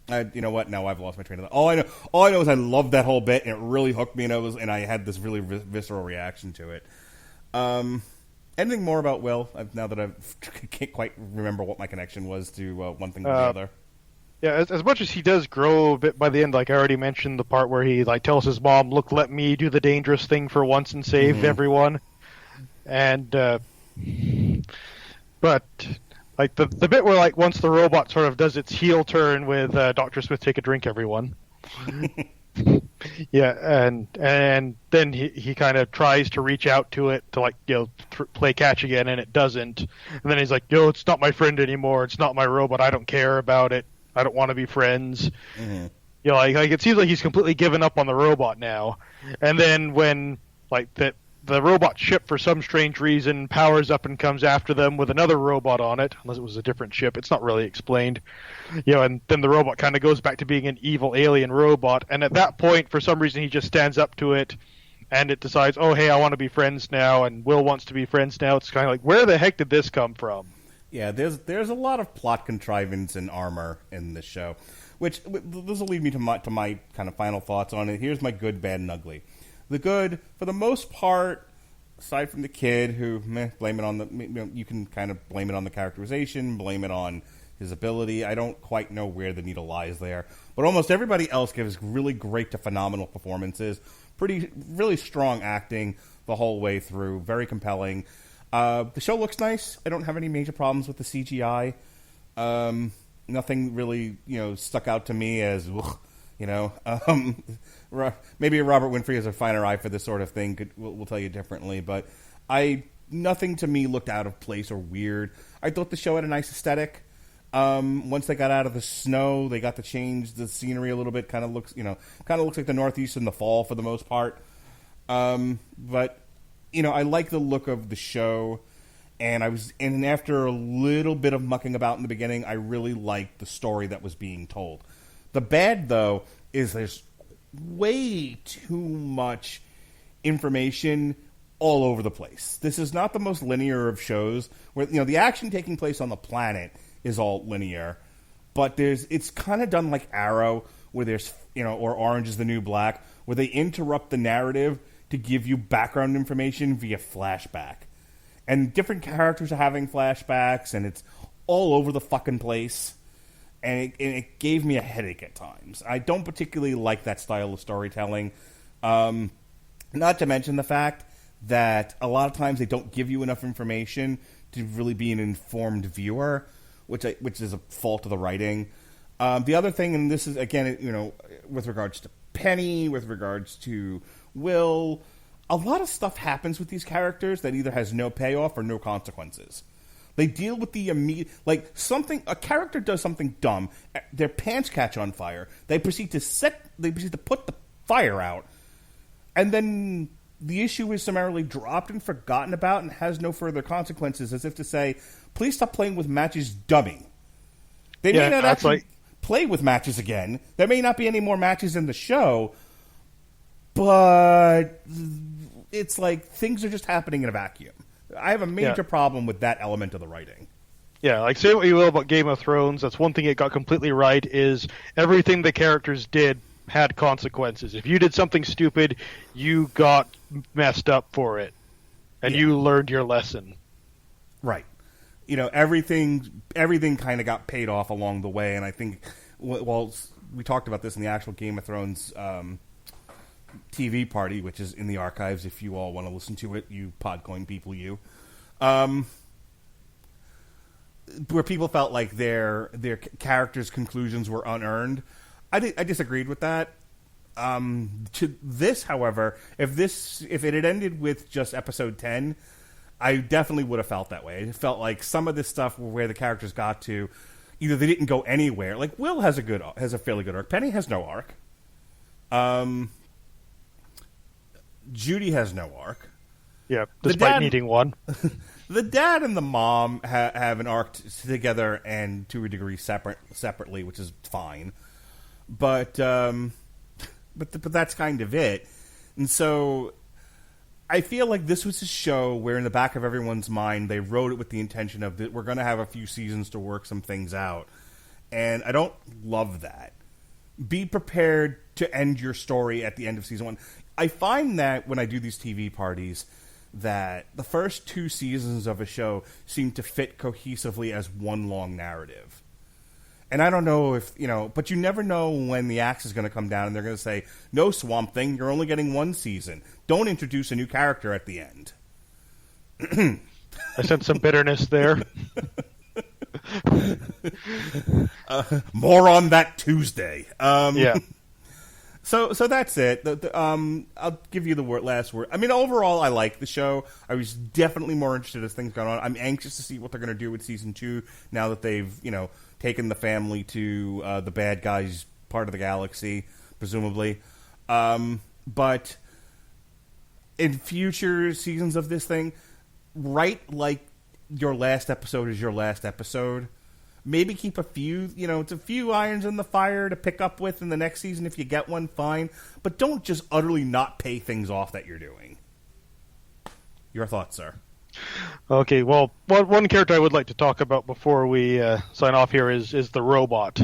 Speaker 5: know what? Now I've lost my train of thought. All I know is I loved that whole bit, and it really hooked me, and I had this really visceral reaction to it. Anything more about Will? Now that I can't quite remember what my connection was to one thing or the other.
Speaker 6: Yeah, as much as he does grow a bit by the end, like I already mentioned, the part where he tells his mom, "Look, let me do the dangerous thing for once and save everyone," and but the bit where once the robot sort of does its heel turn with Dr. Smith, take a drink, everyone. Yeah, and then he kind of tries to reach out to it to play catch again, and it doesn't. And then he's like, "Yo, it's not my friend anymore. It's not my robot. I don't care about it. I don't want to be friends."
Speaker 5: Mm-hmm.
Speaker 6: Like it seems like he's completely given up on the robot now. And then when the robot ship for some strange reason powers up and comes after them with another robot on it, unless it was a different ship. It's not really explained. And then the robot kind of goes back to being an evil alien robot. And at that point, for some reason, he just stands up to it and it decides, oh, hey, I want to be friends now. And Will wants to be friends now. It's kind of like, where the heck did this come from?
Speaker 5: Yeah, there's a lot of plot contrivance and armor in this show, which this will lead me to my kind of final thoughts on it. Here's my good, bad, and ugly. The good, for the most part, aside from the kid, who blame it on you can kind of blame it on the characterization, blame it on his ability. I don't quite know where the needle lies there, but almost everybody else gives really great to phenomenal performances. Really strong acting the whole way through. Very compelling. The show looks nice. I don't have any major problems with the CGI. Nothing really, stuck out to me as, maybe Robert Winfrey has a finer eye for this sort of thing. Will tell you differently, but nothing to me looked out of place or weird. I thought the show had a nice aesthetic. Once they got out of the snow, they got to change the scenery a little bit. Kind of looks like the Northeast in the fall for the most part. But I like the look of the show. And after a little bit of mucking about in the beginning, I really liked the story that was being told. The bad, though, is there's way too much information all over the place. This is not the most linear of shows where, the action taking place on the planet is all linear, but it's kind of done like Arrow, where there's, or Orange is the New Black, where they interrupt the narrative to give you background information via flashback. And different characters are having flashbacks, and it's all over the fucking place. And it gave me a headache at times. I don't particularly like that style of storytelling. Not to mention the fact that a lot of times they don't give you enough information to really be an informed viewer, which is a fault of the writing. The other thing, and this is, again, with regards to Penny, with regards to Will, a lot of stuff happens with these characters that either has no payoff or no consequences. They deal with the immediate, a character does something dumb, their pants catch on fire, they proceed to put the fire out, and then the issue is summarily dropped and forgotten about and has no further consequences, as if to say, please stop playing with matches, dummy. They may not actually play with matches again. There may not be any more matches in the show, but it's like things are just happening in a vacuum. I have a major problem with that element of the writing.
Speaker 6: Yeah, say what you will about Game of Thrones, that's one thing it got completely right, is everything the characters did had consequences. If you did something stupid, you got messed up for it. And you learned your lesson. Right.
Speaker 5: Everything kind of got paid off along the way, and I think, we talked about this in the actual Game of Thrones TV party, which is in the archives if you all want to listen to it, you Podcoin people, where people felt like their characters' conclusions were unearned. I disagreed with that. To this, however, if it had ended with just episode 10, I definitely would have felt that way. It felt like some of this stuff where the characters got to, either they didn't go anywhere. Like Will has a fairly good arc. Penny has no arc. Judy has no arc.
Speaker 6: Yeah, despite needing one.
Speaker 5: The dad and the mom have an arc together and to a degree separately, which is fine. But that's kind of it. And so I feel like this was a show where in the back of everyone's mind they wrote it with the intention of that we're going to have a few seasons to work some things out. And I don't love that. Be prepared to end your story at the end of season 1. I find that when I do these TV parties that the first 2 seasons of a show seem to fit cohesively as one long narrative. And I don't know if, but you never know when the axe is going to come down and they're going to say, no, Swamp Thing, you're only getting 1 season. Don't introduce a new character at the end.
Speaker 6: I sense some bitterness there.
Speaker 5: More on that Tuesday.
Speaker 6: Yeah.
Speaker 5: So that's it. I'll give you the last word. I mean, overall, I like the show. I was definitely more interested as things gone on. I'm anxious to see what they're going to do with season 2 now that they've, taken the family to the bad guys' part of the galaxy, presumably. But in future seasons of this thing, write like your last episode is your last episode. Maybe keep a few, it's a few irons in the fire to pick up with in the next season if you get one, fine. But don't just utterly not pay things off that you're doing. Your thoughts, sir?
Speaker 6: Okay, well, one character I would like to talk about before we sign off here is the robot.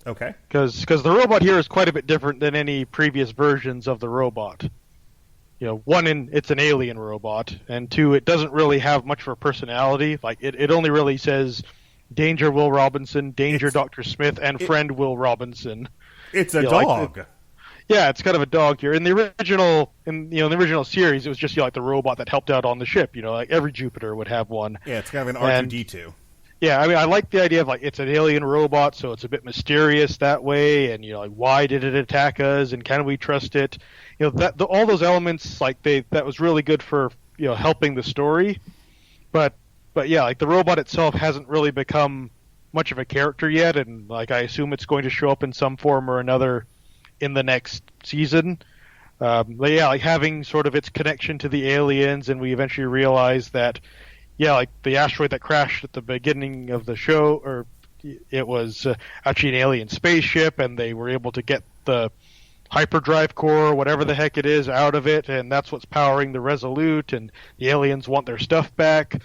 Speaker 5: Okay.
Speaker 6: Because the robot here is quite a bit different than any previous versions of the robot. One, it's an alien robot, and two, it doesn't really have much of a personality. Like, it only really says... Danger, Will Robinson. Danger, Dr. Smith, and friend Will Robinson.
Speaker 5: It's a dog.
Speaker 6: It's kind of a dog here. In the original series, it was just like the robot that helped out on the ship. Like every Jupiter would have one.
Speaker 5: Yeah, it's kind of an R2-D2.
Speaker 6: Yeah, I mean, I like the idea of it's an alien robot, so it's a bit mysterious that way. And why did it attack us? And can we trust it? All those elements, that was really good for helping the story, but yeah, the robot itself hasn't really become much of a character yet, and I assume it's going to show up in some form or another in the next season. But yeah, having sort of its connection to the aliens, and we eventually realize that, the asteroid that crashed at the beginning of the show, or it was actually an alien spaceship, and they were able to get the hyperdrive core, whatever the heck it is, out of it, and that's what's powering the Resolute, and the aliens want their stuff back.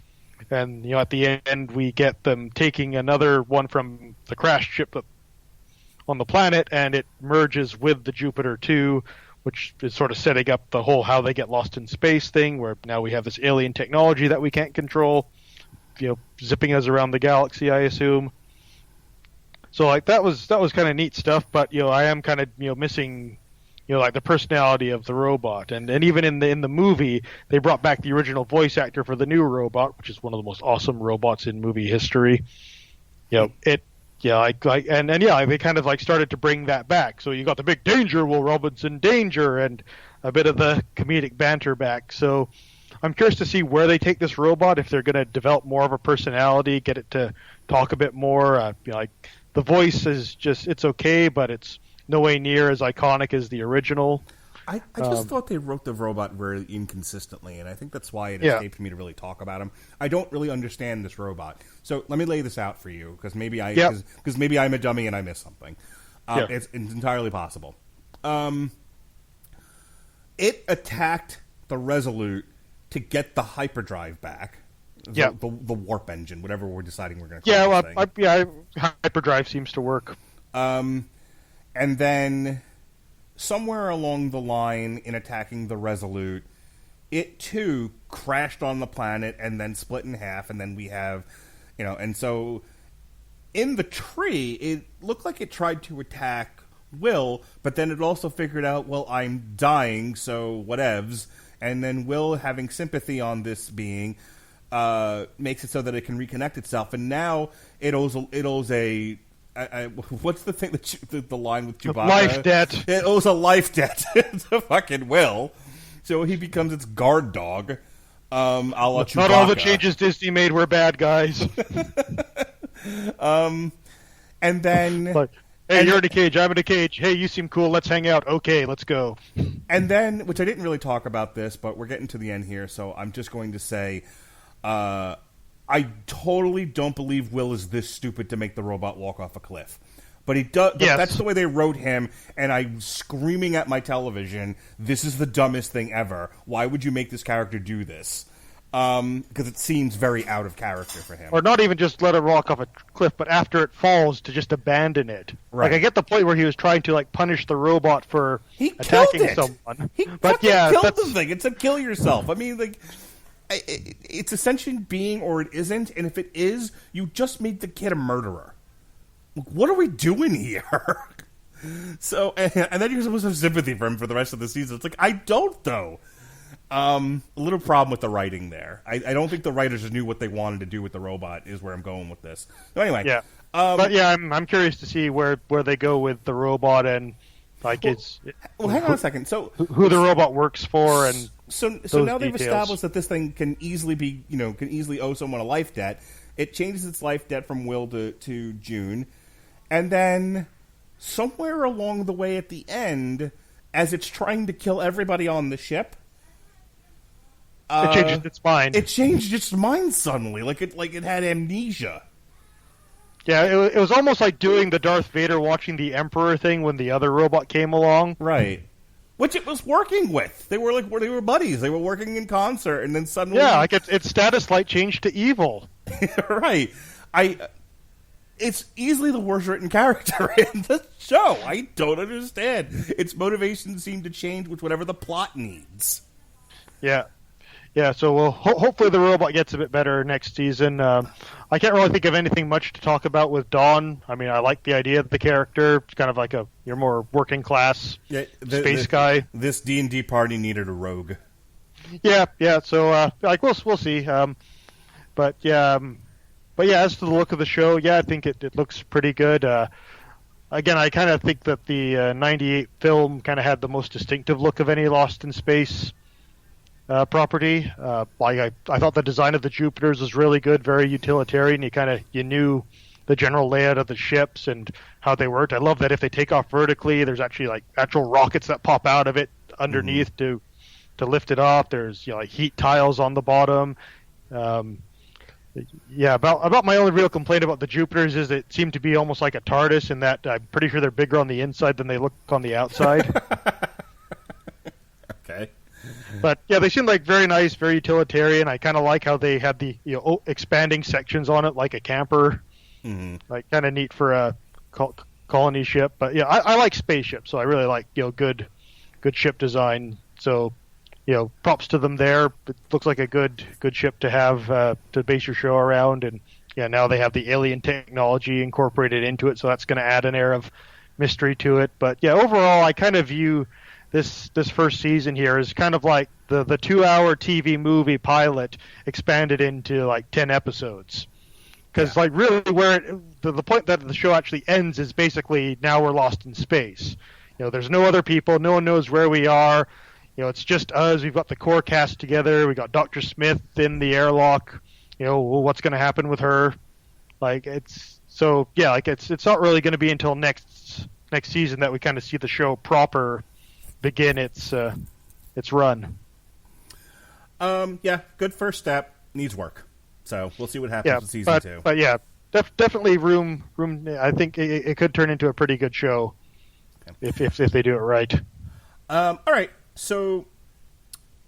Speaker 6: And, at the end, we get them taking another one from the crashed ship on the planet, and it merges with the Jupiter 2, which is sort of setting up the whole how they get lost in space thing, where now we have this alien technology that we can't control, zipping us around the galaxy, I assume. So, that was kind of neat stuff, but, I am kind of, missing... the personality of the robot, and even in the movie, they brought back the original voice actor for the new robot, which is one of the most awesome robots in movie history. They kind of started to bring that back. So you got the big danger, Will Robinson, danger, and a bit of the comedic banter back. So I'm curious to see where they take this robot, if they're going to develop more of a personality, get it to talk a bit more. The voice is just, it's okay, but it's no way near as iconic as the original.
Speaker 5: I just thought they wrote the robot very inconsistently, and I think that's why it escaped me to really talk about him. I don't really understand this robot. So let me lay this out for you, because maybe I'm a dummy and I missed something. It's entirely possible. It attacked the Resolute to get the hyperdrive back. The warp engine, whatever we're deciding we're going to call it.
Speaker 6: Hyperdrive seems to work.
Speaker 5: And then, somewhere along the line in attacking the Resolute, it too crashed on the planet and then split in half, and then we have, and so in the tree, it looked like it tried to attack Will, but then it also figured out, well, I'm dying, so whatevs, and then Will, having sympathy on this being, makes it so that it can reconnect itself, and now it owes a what's the thing the line with Chewbacca?
Speaker 6: Life debt.
Speaker 5: It owes a life debt to fucking Will, so he becomes its guard dog. A la Chewbacca.
Speaker 6: Not all the changes Disney made were bad, guys.
Speaker 5: And then,
Speaker 6: hey, you're in a cage. I'm in a cage. Hey, you seem cool. Let's hang out. Okay, let's go.
Speaker 5: And then, which I didn't really talk about this, but we're getting to the end here, so I'm just going to say, I totally don't believe Will is this stupid to make the robot walk off a cliff. But he does. Yes. That's the way they wrote him, and I'm screaming at my television, this is the dumbest thing ever. Why would you make this character do this? Because it seems very out of character for him.
Speaker 6: Or not even just let it walk off a cliff, but after it falls, to just abandon it.
Speaker 5: Right.
Speaker 6: I get the point where he was trying to punish the robot for attacking someone.
Speaker 5: He killed the thing. It said kill yourself. I mean, it's a sentient being or it isn't, and if it is, you just made the kid a murderer. What are we doing here? So, and then you're supposed to have sympathy for him for the rest of the season. It's I don't, though. A little problem with the writing there. I don't think the writers knew what they wanted to do with the robot, is where I'm going with this. So anyway.
Speaker 6: Yeah. But yeah, I'm curious to see where they go with the robot, and Like
Speaker 5: hang on a second. So
Speaker 6: who the robot works for, and
Speaker 5: so now they've established that this thing can easily be, can easily owe someone a life debt. It changes its life debt from Will to June, and then somewhere along the way at the end, as it's trying to kill everybody on the ship,
Speaker 6: it changed its mind.
Speaker 5: It changed its mind suddenly, like it had amnesia.
Speaker 6: Yeah, it was almost like doing the Darth Vader watching the Emperor thing when the other robot came along.
Speaker 5: Right. Which it was working with. They were buddies. They were working in concert, and then suddenly,
Speaker 6: yeah, like its status light changed to evil.
Speaker 5: Right. It's easily the worst written character in the show. I don't understand. Its motivations seem to change with whatever the plot needs.
Speaker 6: Yeah. Yeah, so we'll hopefully the robot gets a bit better next season. I can't really think of anything much to talk about with Dawn. I mean, I like the idea of the character. It's kind of like you're more working class space guy.
Speaker 5: This D&D party needed a rogue.
Speaker 6: Yeah. So we'll see. But yeah, as to the look of the show, I think it looks pretty good. Again, I kind of think that the '98 film kind of had the most distinctive look of any Lost in Space property. I thought the design of the Jupiters was really good, very utilitarian. You knew the general layout of the ships and how they worked. I love that if they take off vertically, there's actually like actual rockets that pop out of it underneath to lift it off. There's like heat tiles on the bottom. About my only real complaint about the Jupiters is it seemed to be almost like a TARDIS in that I'm pretty sure they're bigger on the inside than they look on the outside.
Speaker 5: Okay.
Speaker 6: But yeah, they seem like very nice, very utilitarian. I kind of like how they had the expanding sections on it, like a camper.
Speaker 5: Mm-hmm.
Speaker 6: Like kind of neat for a colony ship. But yeah, I like spaceships, so I really like good ship design. So props to them there. It looks like a good ship to have to base your show around. And yeah, now they have the alien technology incorporated into it, so that's going to add an air of mystery to it. But yeah, overall, I kind of view this first season here is kind of like the 2-hour TV movie pilot expanded into like 10 episodes. Because like really where the point that the show actually ends is basically now we're lost in space. There's no other people. No one knows where we are. It's just us. We've got the core cast together. We got Dr. Smith in the airlock. What's going to happen with her? Like it's not really going to be until next season that we kind of see the show proper begin its run.
Speaker 5: Good first step. Needs work. So we'll see what happens in season 2.
Speaker 6: But yeah, definitely room. I think it could turn into a pretty good show if they do it right.
Speaker 5: All right. So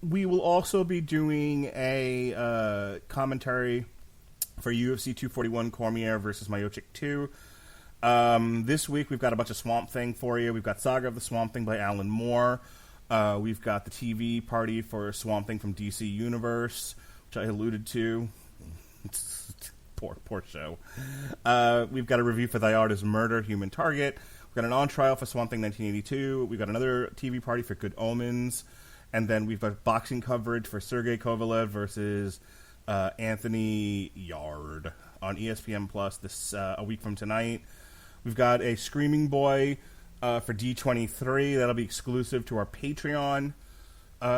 Speaker 5: we will also be doing a commentary for UFC 241 Cormier versus Miocic 2. This week we've got a bunch of Swamp Thing for you. We've got Saga of the Swamp Thing by Alan Moore. We've got the TV party for Swamp Thing from DC Universe, which I alluded to. Poor show. We've got a review for Thy Art is Murder, Human Target. We've got an on-trial for Swamp Thing 1982. We've got another TV party for Good Omens. And then we've got boxing coverage for Sergey Kovalev versus Anthony Yard on ESPN Plus this a week from tonight. We've got a Screaming Boy for D23. That'll be exclusive to our Patreon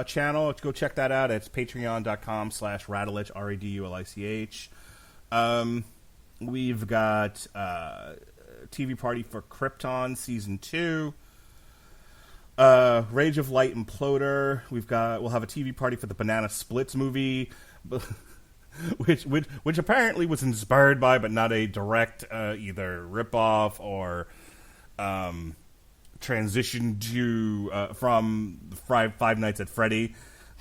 Speaker 5: channel. Go check that out. It's patreon.com/Radulich, Radulich. We've got TV party for Krypton Season 2. Rage of Light Imploder. We'll have a TV party for the Banana Splits movie, which apparently was inspired by, but not a direct either ripoff or transition to from Five Nights at Freddy,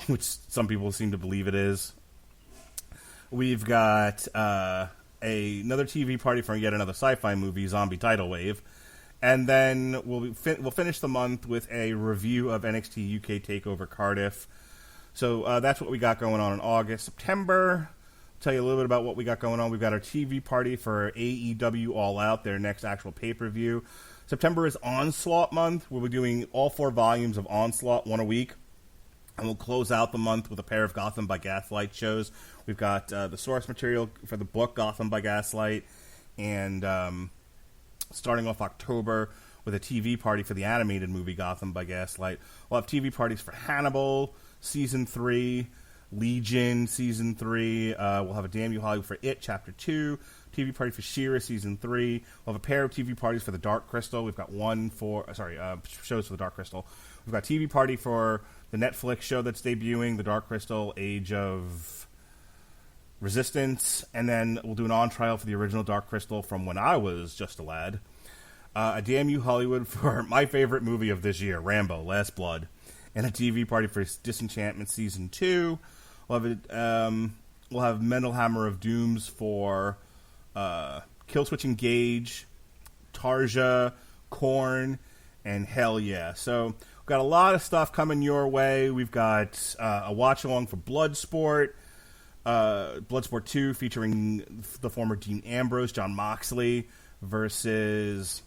Speaker 5: which some people seem to believe it is. We've got another TV party for yet another sci-fi movie, Zombie Tidal Wave. And then we'll finish the month with a review of NXT UK TakeOver Cardiff. So that's what we got going on in August. September, I'll tell you a little bit about what we got going on. We've got our TV party for AEW All Out, their next actual pay-per-view. September is Onslaught month. We'll be doing all 4 volumes of Onslaught, one a week. And we'll close out the month with a pair of Gotham by Gaslight shows. We've got the source material for the book Gotham by Gaslight. And starting off October, with a TV party for the animated movie Gotham by Gaslight. We'll have TV parties for Hannibal Season 3, Legion Season 3. We'll have a Damn You Hollywood for It Chapter 2, TV party for She-Ra Season 3. We'll have a pair of TV parties for The Dark Crystal. We've got shows for The Dark Crystal. We've got TV party for the Netflix show that's debuting, The Dark Crystal, Age of Resistance, and then we'll do an on-trial for the original Dark Crystal from when I was just a lad. A Damn You Hollywood for my favorite movie of this year, Rambo, Last Blood, and a TV party for Disenchantment Season 2. We'll have Mental Hammer of Dooms for Killswitch Engage, Tarja, Korn, and Hell Yeah. So we've got a lot of stuff coming your way. We've got a watch-along for Bloodsport, Bloodsport 2 featuring the former Dean Ambrose, John Moxley versus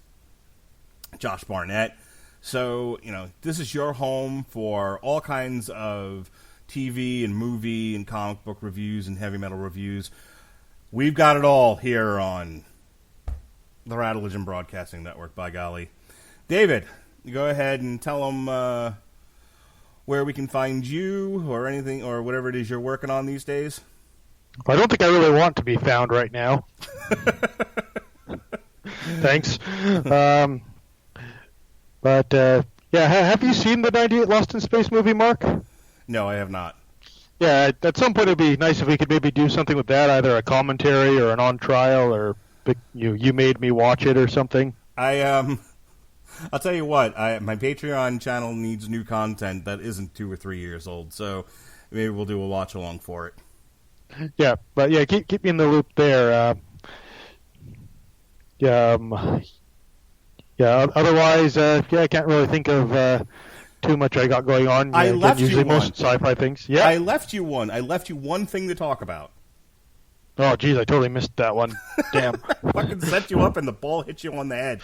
Speaker 5: Josh Barnett. So, this is your home for all kinds of TV and movie and comic book reviews and heavy metal reviews. We've got it all here on the Radulich Broadcasting Network, by golly. David, you go ahead and tell them where we can find you or anything or whatever it is you're working on these days.
Speaker 6: I don't think I really want to be found right now. Thanks. Have you seen the 98 Lost in Space movie, Mark?
Speaker 5: No, I have not.
Speaker 6: Yeah, at some point it would be nice if we could maybe do something with that, either a commentary or an on-trial, or you made me watch it or something.
Speaker 5: I'll tell you what, my Patreon channel needs new content that isn't 2 or 3 years old, so maybe we'll do a watch-along for it.
Speaker 6: Yeah, but keep me in the loop there. Otherwise, I can't really think of too much I got going on.
Speaker 5: I left you one.
Speaker 6: Most sci-fi things. Yeah,
Speaker 5: I left you one. I left you one thing to talk about.
Speaker 6: Oh, geez, I totally missed that one. Damn.
Speaker 5: Fucking set you up and the ball hit you on the head.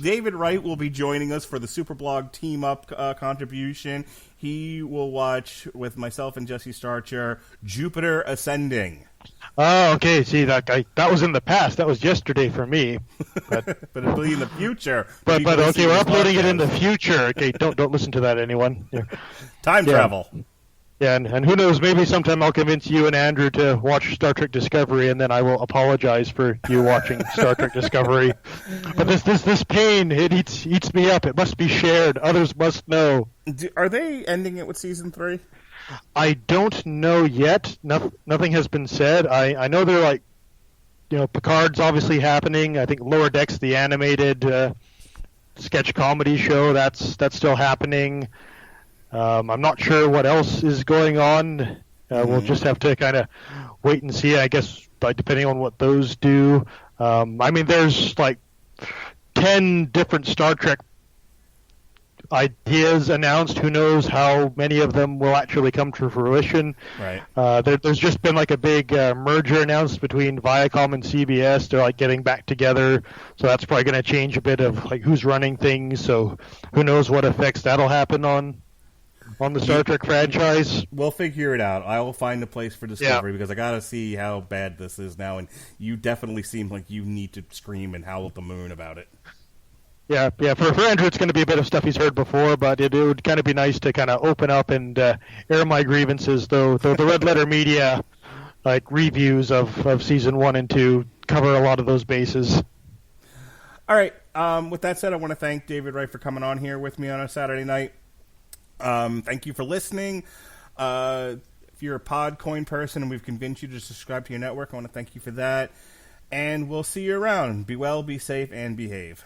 Speaker 5: David Wright will be joining us for the Superblog team-up contribution. He will watch, with myself and Jesse Starcher, Jupiter Ascending.
Speaker 6: Oh, okay. See, that was in the past. That was yesterday for me. But
Speaker 5: it'll be in the future.
Speaker 6: But okay, we're uploading it in the future. Okay, don't listen to that, anyone. Yeah.
Speaker 5: Time travel.
Speaker 6: Yeah, and who knows, maybe sometime I'll convince you and Andrew to watch Star Trek Discovery, and then I will apologize for you watching Star Trek Discovery. But this pain, it eats me up. It must be shared. Others must know.
Speaker 5: Are they ending it with Season 3?
Speaker 6: I don't know yet. Nothing has been said. I know they're Picard's obviously happening. I think Lower Decks, the animated sketch comedy show, that's still happening. I'm not sure what else is going on. We'll just have to kind of wait and see, I guess, depending on what those do. There's 10 different Star Trek ideas announced. Who knows how many of them will actually come to fruition.
Speaker 5: Right.
Speaker 6: There's just been a big merger announced between Viacom and CBS. They're getting back together, so that's probably going to change a bit of who's running things. So who knows what effects that'll happen on the Star Trek franchise.
Speaker 5: We'll figure it out. I will find a place for Discovery because I got to see how bad this is now, and you definitely seem like you need to scream and howl at the moon about it.
Speaker 6: Yeah. For Andrew, it's going to be a bit of stuff he's heard before, but it would kind of be nice to kind of open up and air my grievances, though the Red Letter Media reviews of Season 1 and 2 cover a lot of those bases.
Speaker 5: All right. With that said, I want to thank David Wright for coming on here with me on a Saturday night. Thank you for listening. If you're a Podcoin person and we've convinced you to subscribe to your network, I want to thank you for that. And we'll see you around. Be well, be safe, and behave.